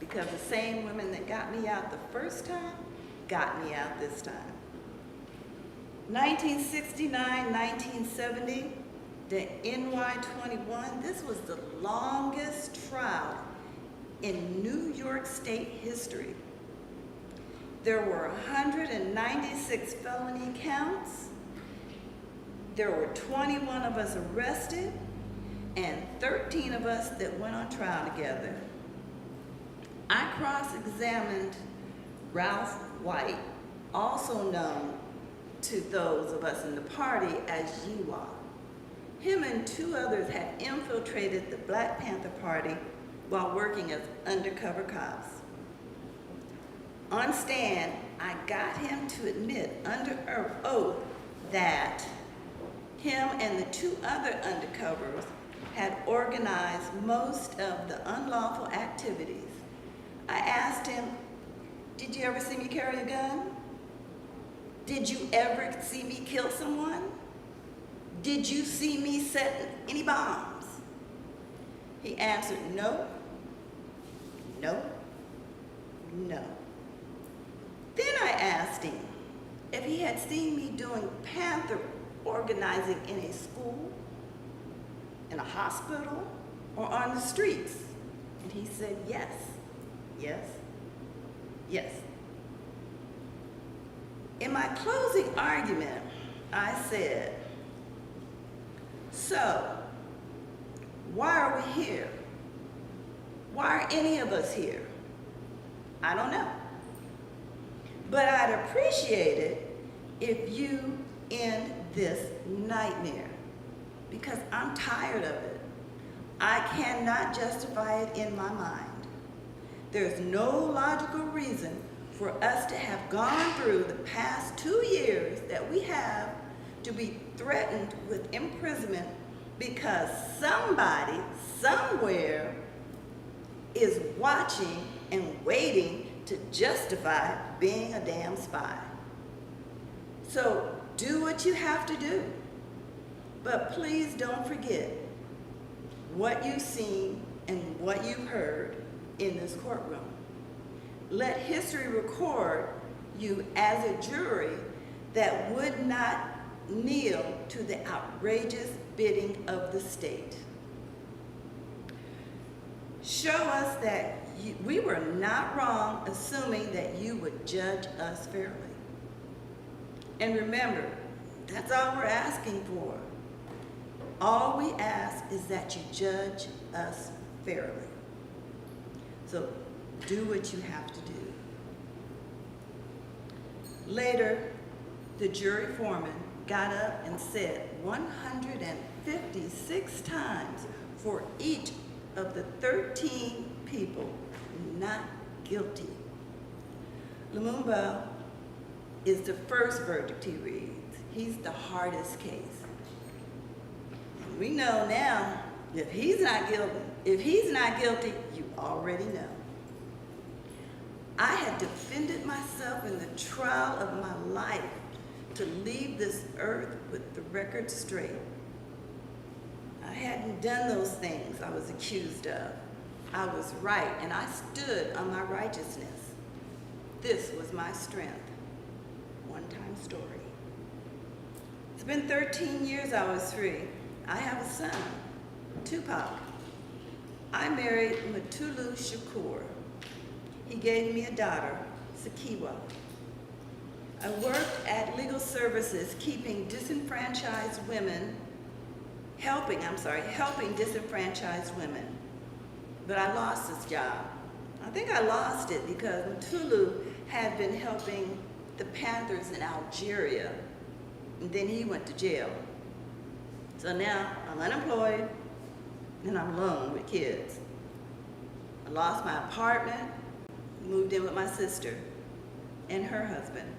because the same women that got me out the first time got me out this time. 1969, 1970, the NY-21, this was the longest trial in New York State history. There were 196 felony counts. There were 21 of us arrested and 13 of us that went on trial together. I cross-examined Ralph White, also known to those of us in the party as Yiwa. Him and 2 others had infiltrated the Black Panther Party while working as undercover cops. On stand, I got him to admit under oath that him and the 2 other undercovers had organized most of the unlawful activities. I asked him, "Did you ever see me carry a gun? Did you ever see me kill someone? Did you see me set any bombs?" He answered, "No, no, no." Then I asked him if he had seen me doing Panther organizing in a school, in a hospital, or on the streets. And he said, yes, yes, yes. In my closing argument, I said, "So, why are we here? Why are any of us here? I don't know. But I'd appreciate it if you end this nightmare, because I'm tired of it. I cannot justify it in my mind. There's no logical reason for us to have gone through the past 2 years that we have to be threatened with imprisonment because somebody, somewhere, is watching and waiting to justify being a damn spy. So do what you have to do, but please don't forget what you've seen and what you've heard in this courtroom. Let history record you as a jury that would not kneel to the outrageous bidding of the state. Show us that we were not wrong assuming that you would judge us fairly. And remember, that's all we're asking for. All we ask is that you judge us fairly. So do what you have to do. Later, the jury foreman got up and said 156 times for each of the 13 people not guilty. Lumumba is the first verdict he reads. He's the hardest case. And we know now, if he's not guilty, you already know. I had defended myself in the trial of my life to leave this earth with the record straight. I hadn't done those things I was accused of. I was right, and I stood on my righteousness. This was my strength. One-time story. It's been 13 years I was free. I have a son, Tupac. I married Mutulu Shakur. He gave me a daughter, Sakiwa. I worked at Legal Services, helping disenfranchised women. But I lost this job. I think I lost it because Mutulu had been helping the Panthers in Algeria, and then he went to jail. So now I'm unemployed and I'm alone with kids. I lost my apartment, moved in with my sister and her husband.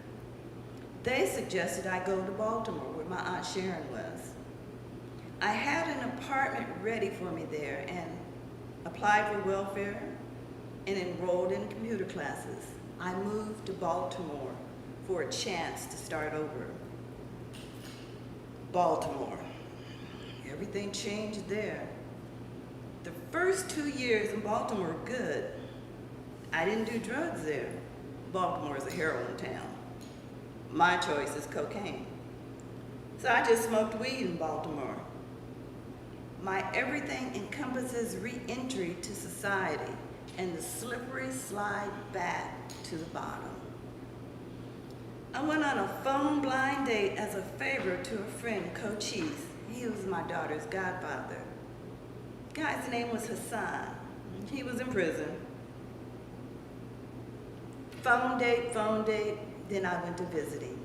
They suggested I go to Baltimore where my Aunt Sharon was. I had an apartment ready for me there and applied for welfare and enrolled in computer classes. I moved to Baltimore for a chance to start over. Baltimore. Everything changed there. The first 2 years in Baltimore were good. I didn't do drugs there. Baltimore is a heroin town. My choice is cocaine. So I just smoked weed in Baltimore. My everything encompasses re-entry to society and the slippery slide back to the bottom. I went on a phone blind date as a favor to a friend, Cochise. He was my daughter's godfather. Guy's name was Hassan. He was in prison. Phone date, then I went to visit him.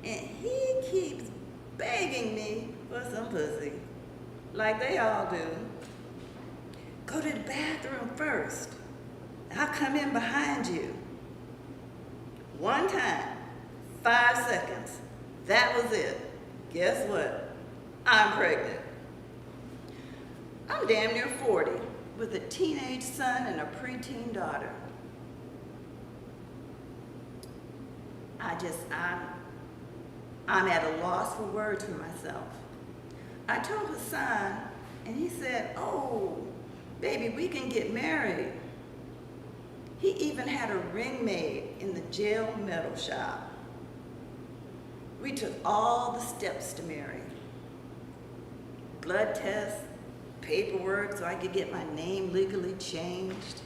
And he keeps begging me for some pussy, like they all do. Go to the bathroom first. I'll come in behind you. One time, 5 seconds. That was it. Guess what? I'm pregnant. I'm damn near 40 with a teenage son and a preteen daughter. I'm at a loss for words for myself. I told Hassan, and he said, "Oh, baby, we can get married." He even had a ring made in the jail metal shop. We took all the steps to marry. Blood tests, paperwork so I could get my name legally changed.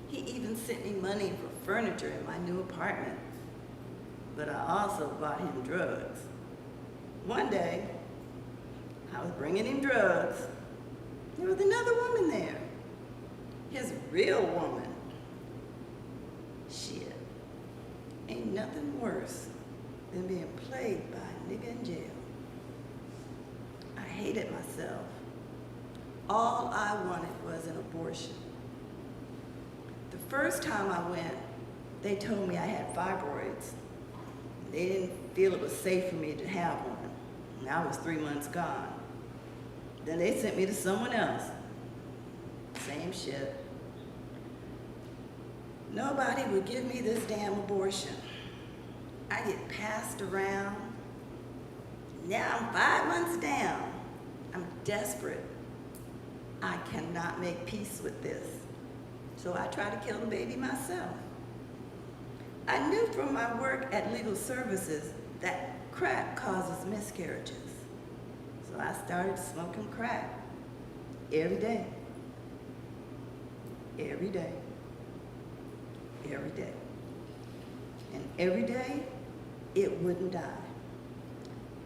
He even sent me money for furniture in my new apartment. But I also bought him drugs. One day, I was bringing him drugs. There was another woman there. His real woman. Shit. Ain't nothing worse than being played by a nigga in jail. I hated myself. All I wanted was an abortion. The first time I went, they told me I had fibroids. They didn't feel it was safe for me to have one. And I was 3 months gone. Then they sent me to someone else. Same shit. Nobody would give me this damn abortion. I get passed around. Now I'm 5 months down. I'm desperate. I cannot make peace with this. So I try to kill the baby myself. I knew from my work at legal services that crack causes miscarriages. So I started smoking crack every day. Every day. Every day. And every day, it wouldn't die.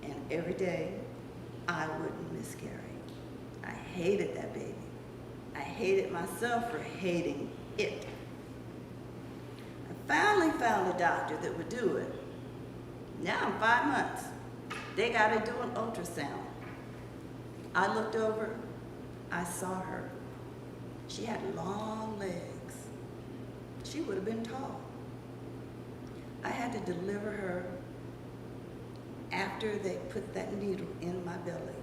And every day, I wouldn't miscarry. I hated that baby. I hated myself for hating it. I finally found a doctor that would do it. Now I'm 5 months. They gotta do an ultrasound. I looked over, I saw her. She had long legs. She would have been tall. I had to deliver her after they put that needle in my belly.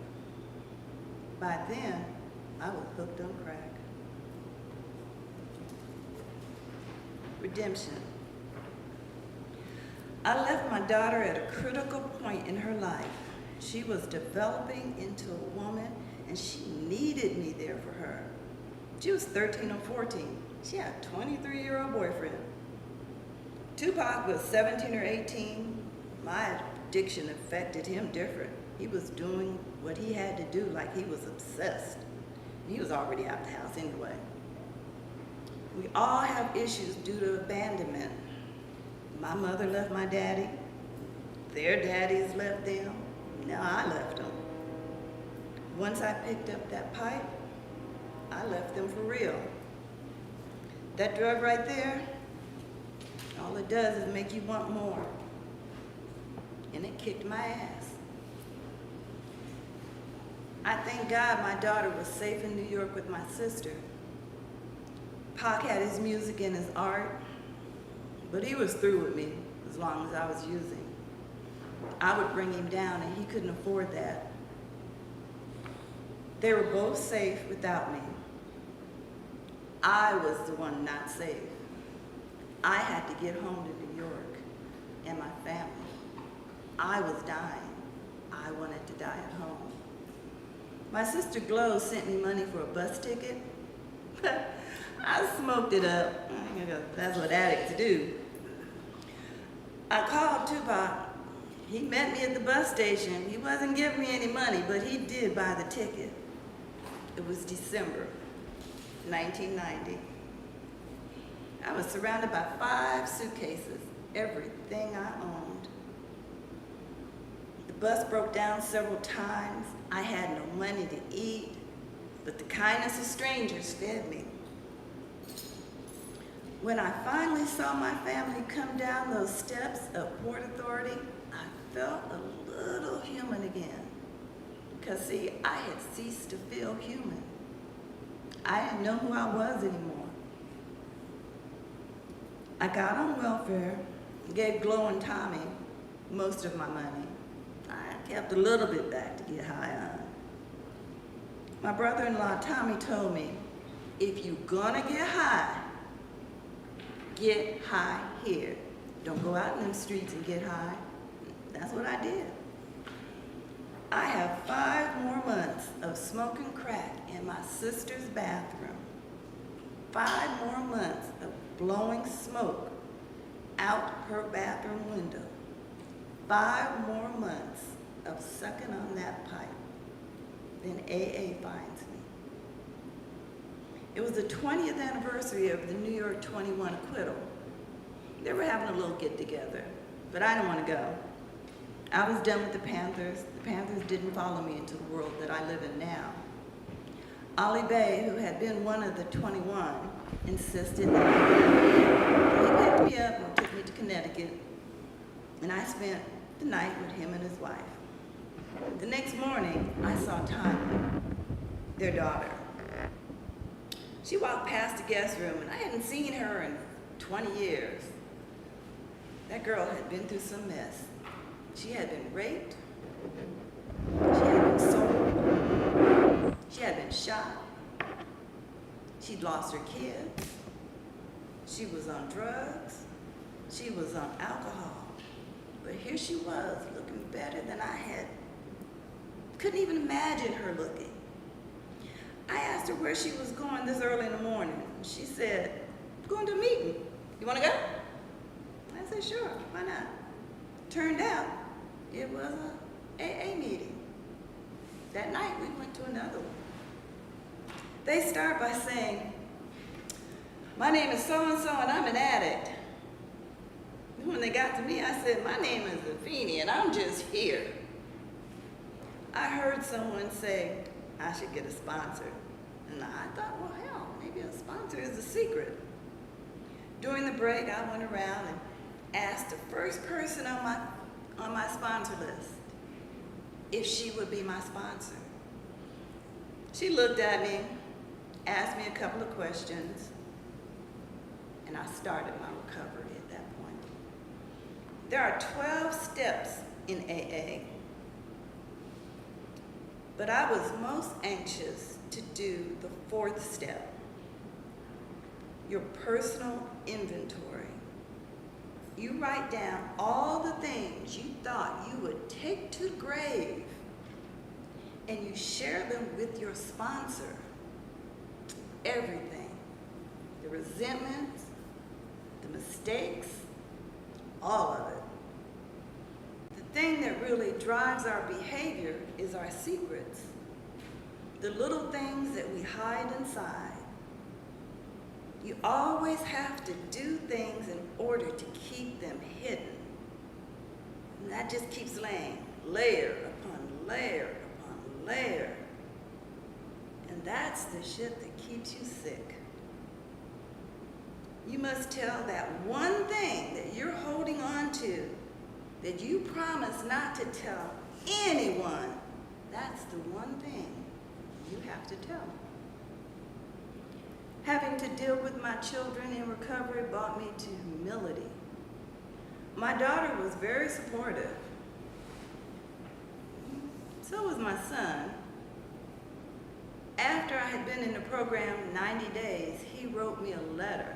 By then, I was hooked on crack. Redemption. I left my daughter at a critical point in her life. She was developing into a woman, and she needed me there for her. She was 13 or 14. She had a 23-year-old boyfriend. Tupac was 17 or 18. My addiction affected him different. He was doing what he had to do like he was obsessed. He was already out the house anyway. We all have issues due to abandonment. My mother left my daddy. Their daddies left them. Now I left them. Once I picked up that pipe, I left them for real. That drug right there, all it does is make you want more. And it kicked my ass. I thank God my daughter was safe in New York with my sister. Pac had his music and his art, but he was through with me as long as I was using. I would bring him down and he couldn't afford that. They were both safe without me. I was the one not safe. I had to get home to New York and my family. I was dying. I wanted to die at home. My sister Glo sent me money for a bus ticket. I smoked it up. That's what addicts do. I called Tupac. He met me at the bus station. He wasn't giving me any money, but he did buy the ticket. It was December 1990. I was surrounded by 5 suitcases, everything I owned. The bus broke down several times. I had no money to eat, but the kindness of strangers fed me. When I finally saw my family come down those steps of Port Authority, I felt a little human again. Because see, I had ceased to feel human. I didn't know who I was anymore. I got on welfare, gave Glo and Tommy most of my money. I kept a little bit back to get high on. My brother-in-law Tommy told me, if you're gonna get high here. Don't go out in them streets and get high. That's what I did. I have 5 more months of smoking crack in my sister's bathroom. 5 more months of blowing smoke out her bathroom window. 5 more months of sucking on that pipe. Then AA finds me. It was the 20th anniversary of the New York 21 acquittal. They were having a little get-together, but I didn't want to go. I was done with the Panthers. The Panthers didn't follow me into the world that I live in now. Ollie Bay, who had been one of the 21, insisted that he picked me up and took me to Connecticut, and I spent the night with him and his wife. The next morning, I saw Tommy, their daughter. She walked past the guest room, and I hadn't seen her in 20 years. That girl had been through some mess. She had been raped. She had been sold. She had been shot. She'd lost her kids. She was on drugs. She was on alcohol. But here she was, looking better than I had. Couldn't even imagine her looking. I asked her where she was going this early in the morning. She said, I'm going to a meeting. You want to go? I said, sure, why not? Turned out, it was a AA meeting. That night, we went to another one. They start by saying, my name is so-and-so and I'm an addict. When they got to me, I said, my name is Afeni and I'm just here. I heard someone say, I should get a sponsor. And I thought, well, hell, maybe a sponsor is a secret. During the break, I went around and asked the first person on my sponsor list if she would be my sponsor. She looked at me, asked me a couple of questions, and I started my recovery at that point. There are 12 steps in AA, but I was most anxious to do the 4th step, your personal inventory. You write down all the things you thought you would take to the grave, and you share them with your sponsor. Everything. The resentments, the mistakes, all of it. The thing that really drives our behavior is our secrets. The little things that we hide inside. You always have to do things in order to keep them hidden. And that just keeps laying layer upon layer upon layer. And that's the shit that keeps you sick. You must tell that one thing that you're holding on to that you promise not to tell anyone. That's the one thing you have to tell. Having to deal with my children in recovery brought me to humility. My daughter was very supportive. So was my son. After I had been in the program 90 days, he wrote me a letter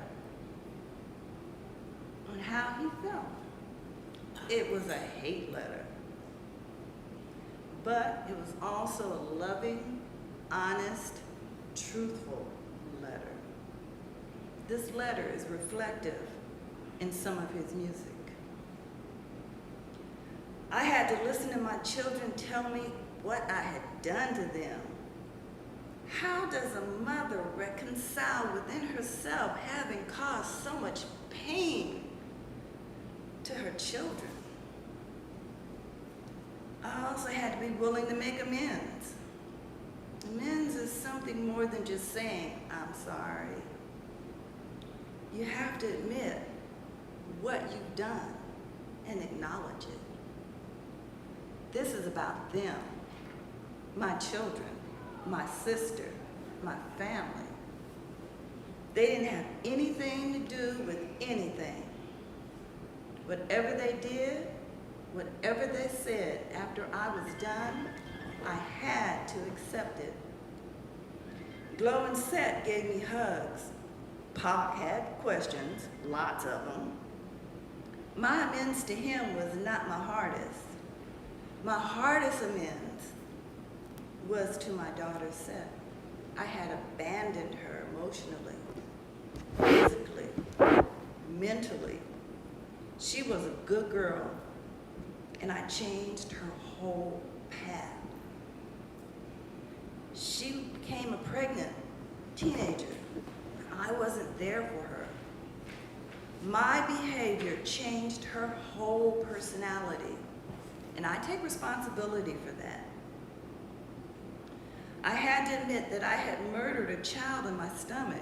on how he felt. It was a hate letter. but it was also a loving, honest, truthful letter. This letter is reflective in some of his music. I had to listen to my children tell me what I had done to them. How does a mother reconcile within herself having caused so much pain to her children? I also had to be willing to make amends. Amends is something more than just saying, I'm sorry. You have to admit what you've done and acknowledge it. This is about them, my children, my sister, my family. They didn't have anything to do with anything. Whatever they did, whatever they said after I was done, I had to accept it. Glow and Set gave me hugs. Pac had questions, lots of them. My amends to him was not my hardest. My hardest amends was to my daughter Seth. I had abandoned her emotionally, physically, mentally. She was a good girl, and I changed her whole path. She became a pregnant teenager. I wasn't there for her. My behavior changed her whole personality, and I take responsibility for that. I had to admit that I had murdered a child in my stomach.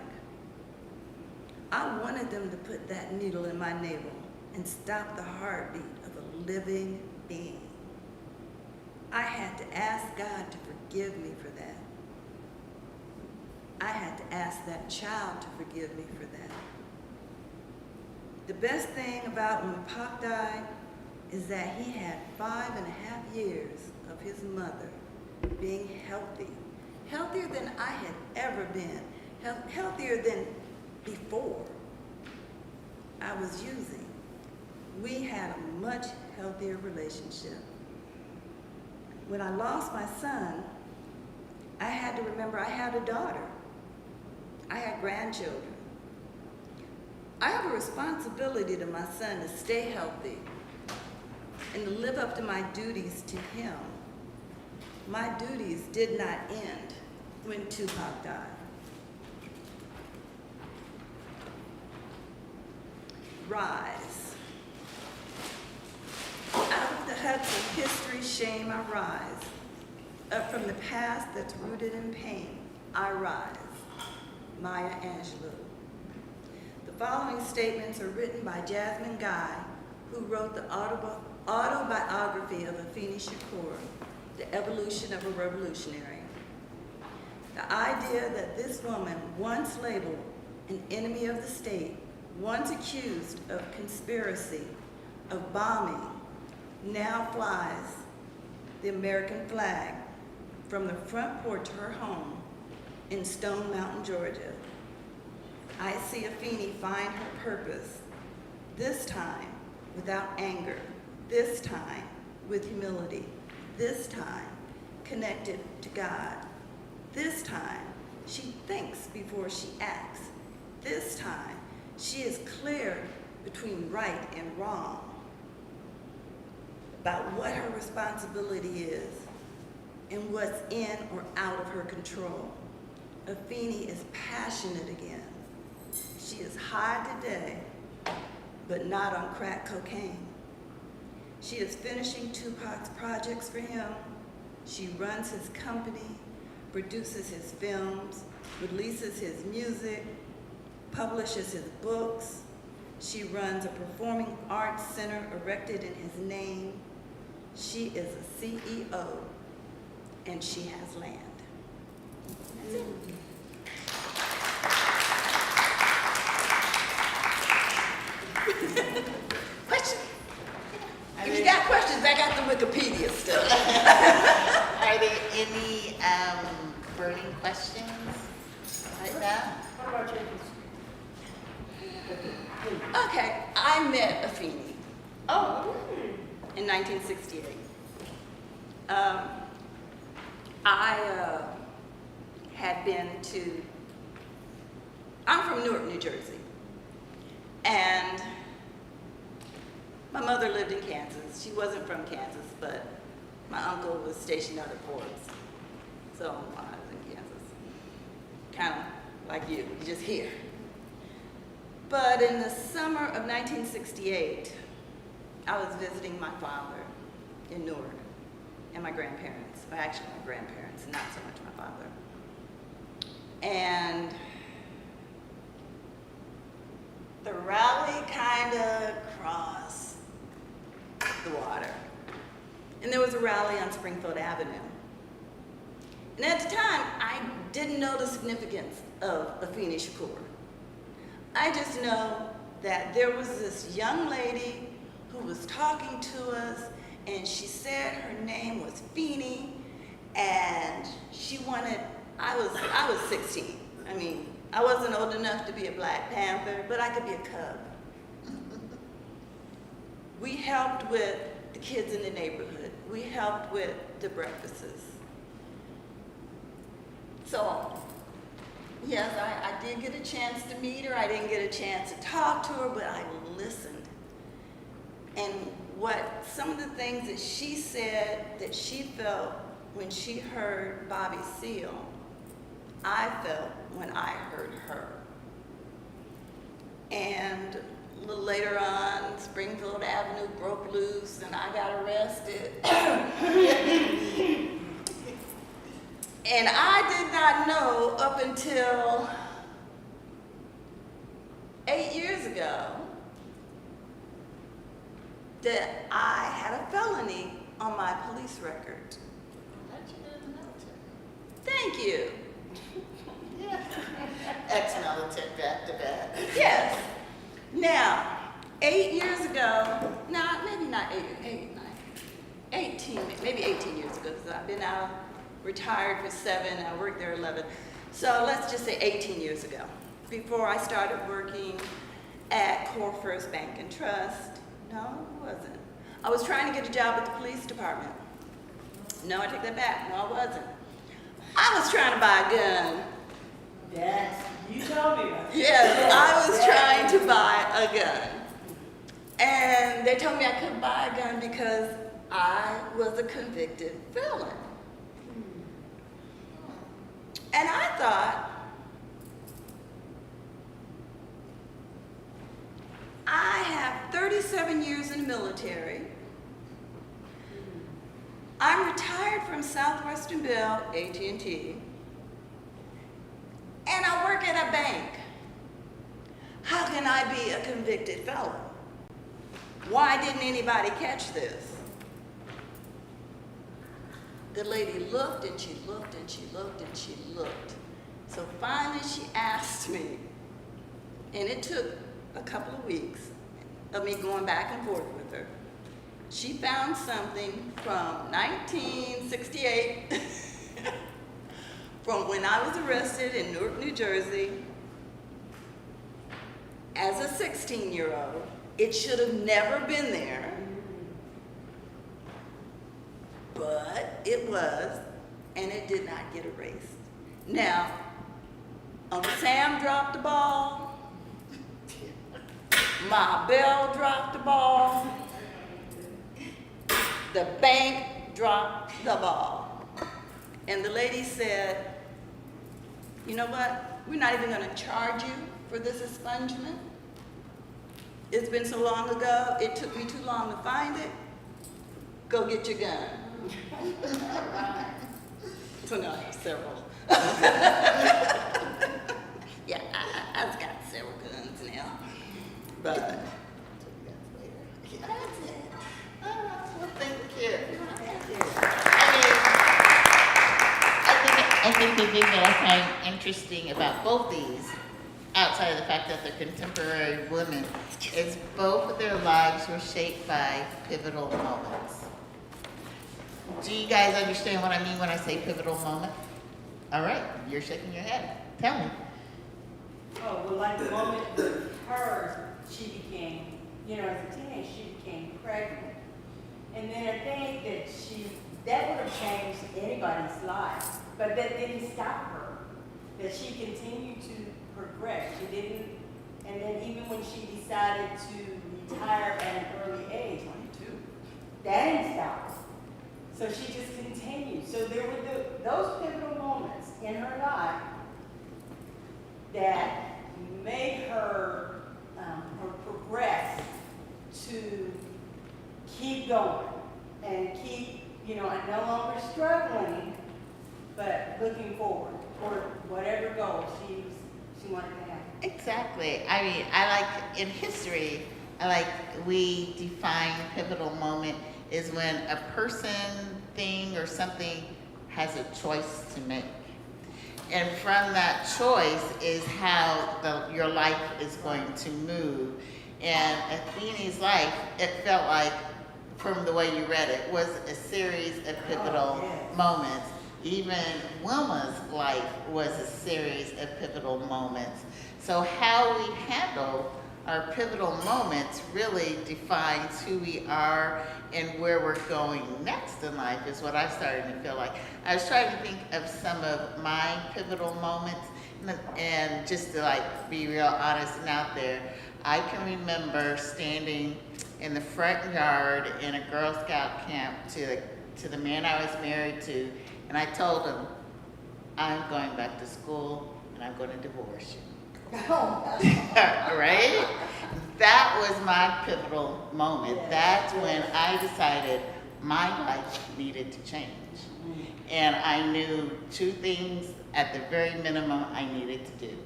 I wanted them to put that needle in my navel and stop the heartbeat of a living being. I had to ask God to forgive me for that. I had to ask that child to forgive me for that. The best thing about when Pac died is that he had 5.5 years of his mother being healthy, healthier than I had ever been, healthier than before I was using. We had a much healthier relationship. When I lost my son, I had to remember I had a daughter. I had grandchildren. I have a responsibility to my son to stay healthy and to live up to my duties to him. My duties did not end when Tupac died. Rise. Out of the huts of history, shame, I rise. Up from the past that's rooted in pain, I rise. Maya Angelou. The following statements are written by Jasmine Guy, who wrote the autobiography of Afeni Shakur, The Evolution of a Revolutionary. The idea that this woman, once labeled an enemy of the state, once accused of conspiracy, of bombing, now flies the American flag from the front porch of her home in Stone Mountain, Georgia. I see Afeni find her purpose, this time without anger, this time with humility, this time connected to God. This time she thinks before she acts. This time she is clear between right and wrong, about what her responsibility is and what's in or out of her control. Afeni is passionate again. She is high today, but not on crack cocaine. She is finishing Tupac's projects for him. She runs his company, produces his films, releases his music, publishes his books. She runs a performing arts center erected in his name. She is a CEO, and she has land. That's it. Questions? If you got questions, I got the Wikipedia still. Are there any burning questions right now? What about your history? Okay, I met Afeni Oh, in 1968. I had been to, I'm from Newark, New Jersey, and my mother lived in Kansas. She wasn't from Kansas, but my uncle was stationed out at Forbes. So I was in Kansas, kind of like you just here. But in the summer of 1968, I was visiting my father in Newark and my grandparents, well, actually my grandparents, not so much my father. And the rally kind of crossed the water. And there was a rally on Springfield Avenue. And at the time, I didn't know the significance of Afeni Shakur. I just know that there was this young lady who was talking to us, and she said her name was Feeney, and she wanted, I was 16. I mean, I wasn't old enough to be a Black Panther, but I could be a Cub. We helped with the kids in the neighborhood. We helped with the breakfasts. So, yes, I did get a chance to meet her. I didn't get a chance to talk to her, but I listened. And some of the things that she said that she felt when she heard Bobby Seale, I felt when I heard her. And a little later on, Springfield Avenue broke loose and I got arrested. And I did not know up until 8 years ago that I had a felony on my police record. How'd you get in the military? Thank you. Yeah. Ex-military, back to back. Yes. Now, 8 years ago, no, maybe not 18, maybe 18 years ago, because I've been out, retired for 7, I worked there 11. So let's just say 18 years ago, before I started working at Core First Bank and Trust. No, it wasn't. I was trying to get a job at the police department. No, I take that back. No, I wasn't. I was trying to buy a gun. Yes, you told me that. Yes, I was trying to buy a gun. And they told me I couldn't buy a gun because I was a convicted felon. And I thought, I have 37 years in the military. I'm retired from Southwestern Bell, AT&T, and I work at a bank. How can I be a convicted felon? Why didn't anybody catch this? The lady looked and she looked and she looked and she looked. So finally she asked me, and it took a couple of weeks of me going back and forth with her. She found something from 1968 from when I was arrested in Newark, New Jersey as a 16-year-old. It should have never been there, but it was, and it did not get erased. Now, Uncle Sam dropped the ball, Ma Bell dropped the ball, the bank dropped the ball. And the lady said, you know what, we're not even gonna charge you for this expungement. It's been so long ago, it took me too long to find it. Go get your gun. So now I have several. Yeah, I've got several guns now. But That's it. All right, well, thank you. I think the thing that I find interesting about both these, outside of the fact that they're contemporary women, is both of their lives were shaped by pivotal moments. Do you guys understand what I mean when I say pivotal moment? All right, you're shaking your head. Tell me. Oh, well, like the moment with her, she became, as a teenager, she became pregnant. And then I think that she that would have changed anybody's life, but that didn't stop her. That she continued to progress. She didn't, and then even when she decided to retire at an early age, 22, that didn't stop her. So she just continued. So there were those pivotal moments in her life that made her progress to keep going and keep, no longer struggling, but looking forward toward whatever goal she wanted to have. Exactly. I mean, in history, we define pivotal moment is when a person, thing, or something has a choice to make. And from that choice is how your life is going to move. And Athene's life, it felt like, from the way you read it, was a series of pivotal moments. Even Wilma's life was a series of pivotal moments. So how we handle our pivotal moments really defines who we are and where we're going next in life, is what I started to feel like. I was trying to think of some of my pivotal moments, and just to be real honest and out there, I can remember standing in the front yard in a Girl Scout camp to the man I was married to, and I told him, I'm going back to school and I'm going to divorce you. Right? That was my pivotal moment. That's when I decided my life needed to change. And I knew two things at the very minimum I needed to do.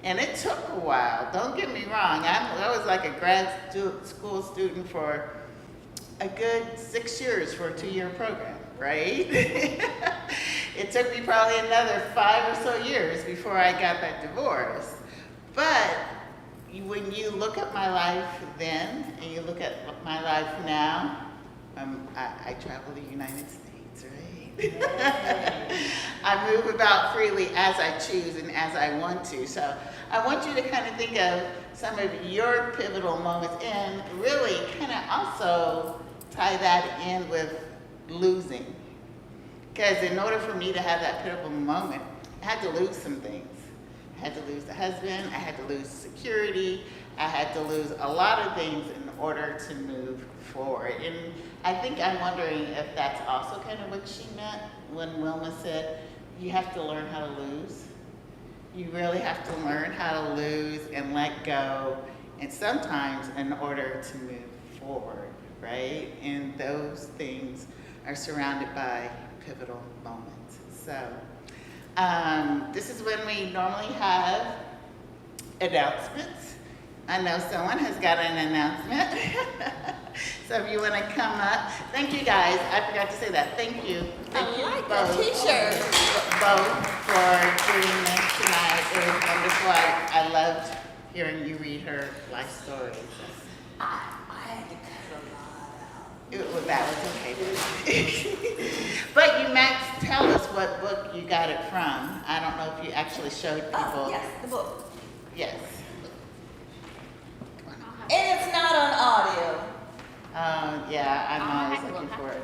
And it took a while, don't get me wrong. I was like a grad school student for a good 6 years for a 2-year program, right? It took me probably another 5 or so years before I got that divorce. But when you look at my life then, and you look at my life now, I travel the United States, right? I move about freely as I choose and as I want to. So I want you to kind of think of some of your pivotal moments and really kind of also tie that in with losing. Because in order for me to have that pivotal moment, I had to lose some things. I had to lose the husband, I had to lose security, I had to lose a lot of things in order to move forward. And I think I'm wondering if that's also kind of what she meant when Wilma said, you have to learn how to lose. You really have to learn how to lose and let go, and sometimes in order to move forward, right? And those things are surrounded by pivotal moments. So this is when we normally have announcements. I know someone has got an announcement. So if you want to come up, thank you guys. I forgot to say that. Thank you. Thank you like both, that t-shirt. both for doing this tonight. It was wonderful. I loved hearing you read her life stories. I had to cut a lot out. Well, that was okay. But you, Max, tell us what book you got it from. I don't know if you actually showed people. Yes, the book. Yes. And it's not on audio. Yeah, I'm always looking for it.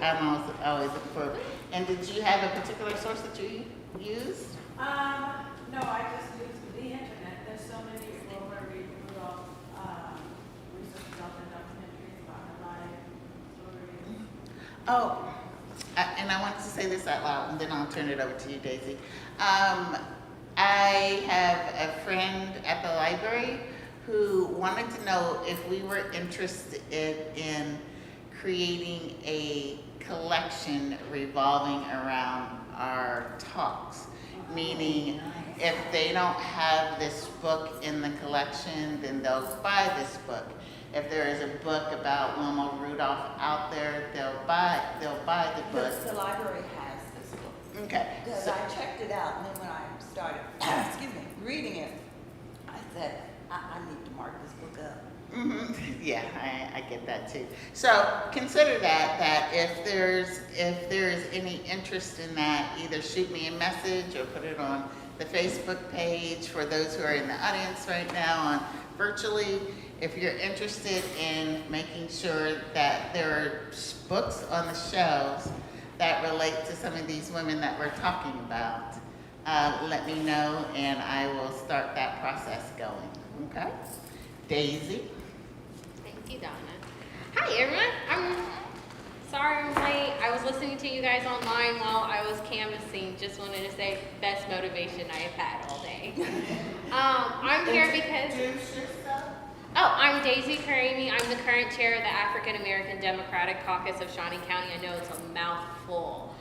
I'm always looking for it. And did you have a particular source that you used? No, I just used the internet. There's so many Wilma Reed Rudolph research about the documentaries about her life, stories. Oh, and I wanted to say this out loud, and then I'll turn it over to you, Daisy. I have a friend at the library who wanted to know if we were interested in creating a collection revolving around our talks. Meaning, if they don't have this book in the collection, then they'll buy this book. If there is a book about Wilma Rudolph out there, they'll buy the book. The library has this book. Okay. Because So, I checked it out, and then when I started, reading it, I said, I need to mark this book up. yeah, I get that too. So consider that if there's any interest in that, either shoot me a message or put it on the Facebook page for those who are in the audience right now on virtually. if you're interested in making sure that there are books on the shelves that relate to some of these women that we're talking about, let me know and I will start that process going, okay? Daisy? Thank you, Donna. Hi, everyone. I'm sorry I'm late. I was listening to you guys online while I was canvassing. Just wanted to say best motivation I have had all day. I'm here because... Introduce yourself. Oh, I'm Daisy Karimi. I'm the current chair of the African American Democratic Caucus of Shawnee County. I know it's a mouthful.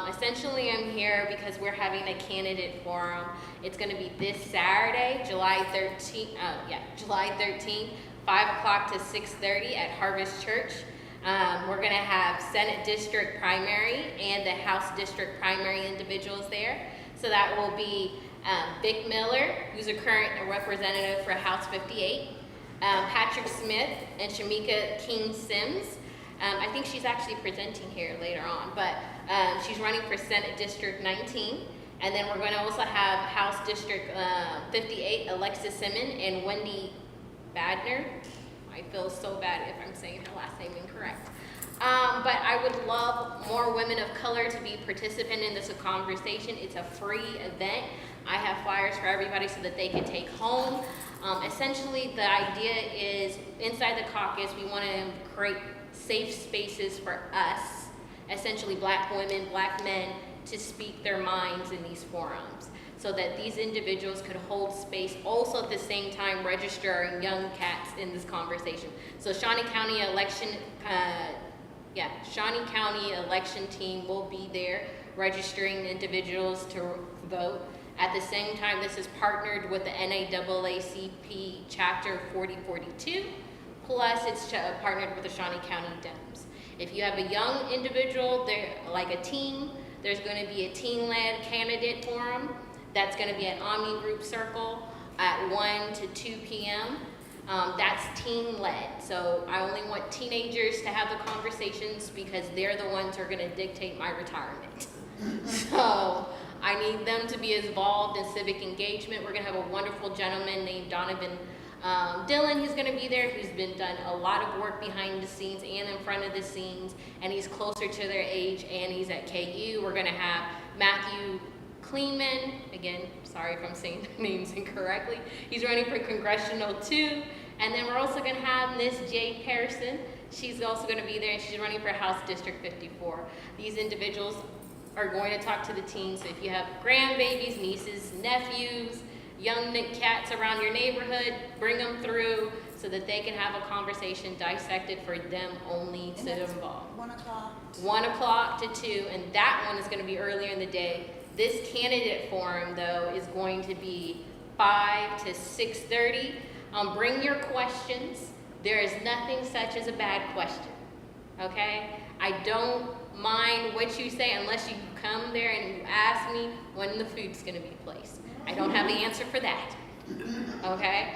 Essentially, I'm here because we're having a candidate forum. It's going to be this Saturday, July 13th, 5 o'clock to 6:30 at Harvest Church. We're going to have Senate District primary and the House District primary individuals there. So that will be Vic Miller, who's a current representative for House 58, Patrick Smith, and Shamika King Sims. I think she's actually presenting here later on, but she's running for Senate District 19. And then we're going to also have House District 58, Alexis Simmons, and Wendy Badner. I feel so bad if I'm saying her last name incorrect. But I would love more women of color to be participant in this conversation. It's a free event. I have flyers for everybody so that they can take home. Essentially, the idea is inside the caucus, we want to create safe spaces for us, essentially black women, black men, to speak their minds in these forums so that these individuals could hold space, also at the same time registering young cats in this conversation. So Shawnee County election team will be there registering individuals to vote. At the same time, this is partnered with the NAACP Chapter 4042, plus it's partnered with the Shawnee County Dems. If you have a young individual, like a teen, there's going to be a teen-led candidate forum. That's going to be at Omni Group Circle at 1 to 2 p.m. That's teen-led. So I only want teenagers to have the conversations because they're the ones who are going to dictate my retirement. So I need them to be involved in civic engagement. We're going to have a wonderful gentleman named Donovan Dillon, who's going to be there, who's been done a lot of work behind the scenes and in front of the scenes, and he's closer to their age, and he's at KU. We're going to have Matthew Kleeman, again, sorry if I'm saying the names incorrectly. He's running for Congressional 2. And then we're also going to have Miss Jade Pearson. She's also going to be there, and she's running for House District 54. These individuals are going to talk to the teens. So if you have grandbabies, nieces, nephews, young cats around your neighborhood, bring them through so that they can have a conversation dissected for them only to involve. 1 o'clock. 1 o'clock to 2, and that one is going to be earlier in the day. This candidate forum, though, is going to be 5 to 6:30. Bring your questions. There is nothing such as a bad question, okay? I don't mind what you say unless you come there and you ask me when the food's going to be placed. I don't have the answer for that, okay?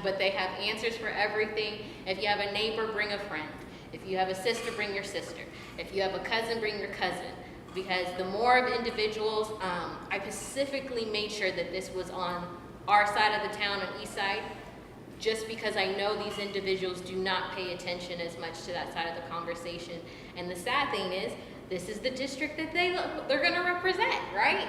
But they have answers for everything. If you have a neighbor, bring a friend. If you have a sister, bring your sister. If you have a cousin, bring your cousin. Because the more of individuals, I specifically made sure that this was on our side of the town, on east side, just because I know these individuals do not pay attention as much to that side of the conversation. And the sad thing is, this is the district that they're gonna represent, right?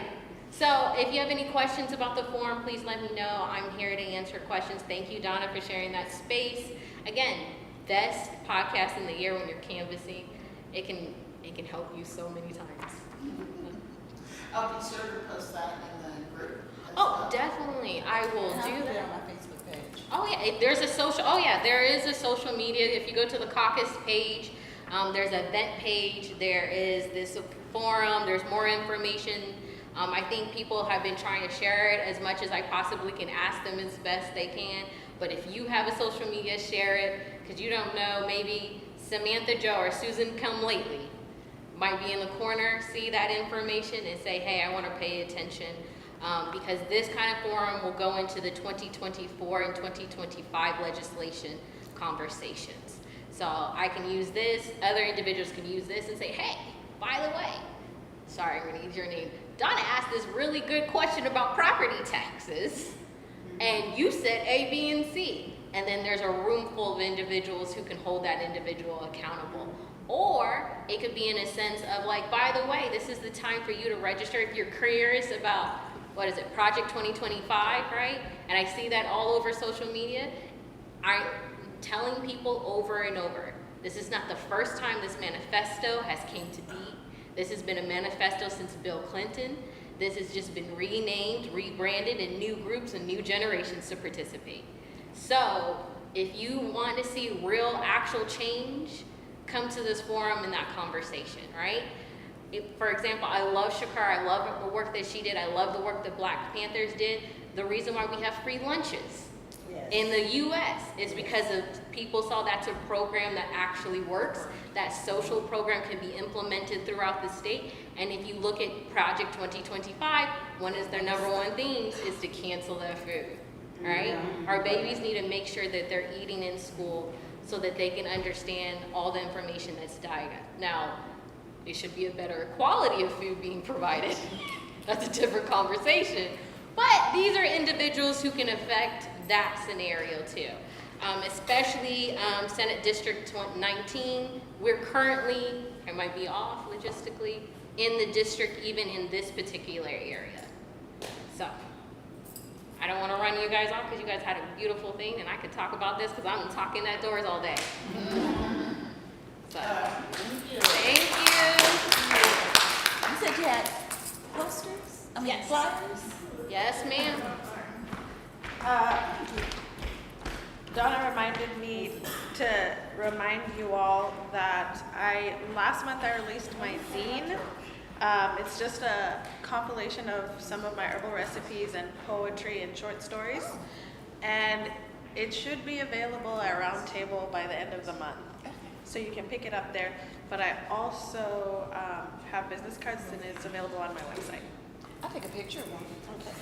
So if you have any questions about the forum, please let me know. I'm here to answer questions. Thank you, Donna, for sharing that space. Again, best podcast in the year when you're canvassing. It can help you so many times. I'll be sure to post that in the group. Oh, definitely, I will And I'll do put it that. on my Facebook page. Oh yeah, there is a social media. If you go to the caucus page, there's an event page, there is this forum, there's more information. I think people have been trying to share it as much as I possibly can, ask them as best they can. But if you have a social media, share it, because you don't know, maybe Samantha Joe or Susan Come Lately might be in the corner, see that information and say, hey, I want to pay attention. Because this kind of forum will go into the 2024 and 2025 legislation conversations. So I can use this, other individuals can use this and say, hey, by the way, sorry, I'm gonna use your name. Donna asked this really good question about property taxes, and you said A, B, and C. and then there's a room full of individuals who can hold that individual accountable. Or it could be in a sense of like, by the way, this is the time for you to register if you're curious about, what is it, Project 2025, right? And I see that all over social media. I'm telling people over and over, this is not the first time this manifesto has came to be. This has been a manifesto since Bill Clinton. This has just been renamed, rebranded, and new groups and new generations to participate. So if you want to see real, actual change, come to this forum and that conversation, right? For example, I love Shakar. I love the work that she did. I love the work that Black Panthers did. The reason why we have free lunches in the U.S. is because of people saw that's a program that actually works. That social program can be implemented throughout the state. And if you look at Project 2025, one of their number one themes is to cancel their food, right? Our babies need to make sure that they're eating in school so that they can understand all the information that's diagnosed. Now, there should be a better quality of food being provided. That's a different conversation. But these are individuals who can affect that scenario too. Especially Senate District 19, we're currently, I might be off logistically, in the district even in this particular area. So, I don't want to run you guys off because you guys had a beautiful thing and I could talk about this because I'm talking at doors all day. So, thank you. You said you had posters? Yes. Flyers? Yes, ma'am. Donna reminded me to remind you all that last month I released my zine. It's just a compilation of some of my herbal recipes and poetry and short stories. And it should be available at Round Table by the end of the month. So you can pick it up there. But I also have business cards and it's available on my website. I'll take a picture of one. Okay.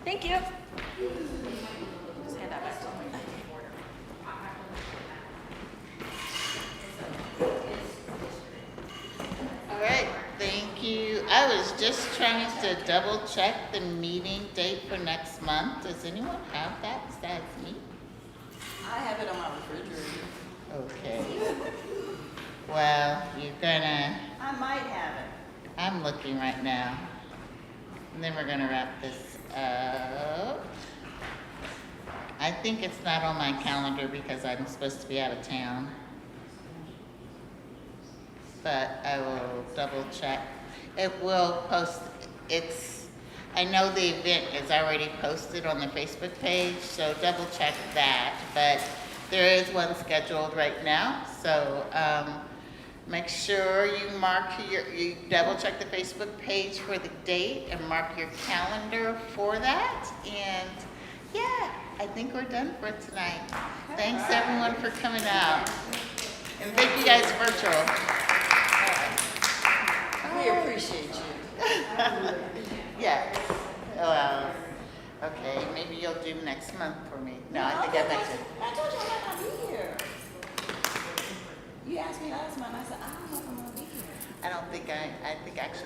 Thank you. Just hand that back to me. All right, thank you. I was just trying to double check the meeting date for next month. Does anyone have that besides me? I have it on my refrigerator. Okay. Well, you're gonna, I might have it. I'm looking right now. And then we're gonna wrap this up. I think it's not on my calendar because I'm supposed to be out of town. But I will double check. It will post, I know the event is already posted on the Facebook page, so double check that. But there is one scheduled right now, so make sure you you double check the Facebook page for the date and mark your calendar for that. And yeah, I think we're done for tonight. Thanks everyone for coming out. And thank you guys virtual. We appreciate you. Yes. Well, okay, maybe you'll do next month for me. No, I think I mentioned. I told you I might not be here. You asked me last month, I said, I don't know if I'm gonna be here. I don't think I think actually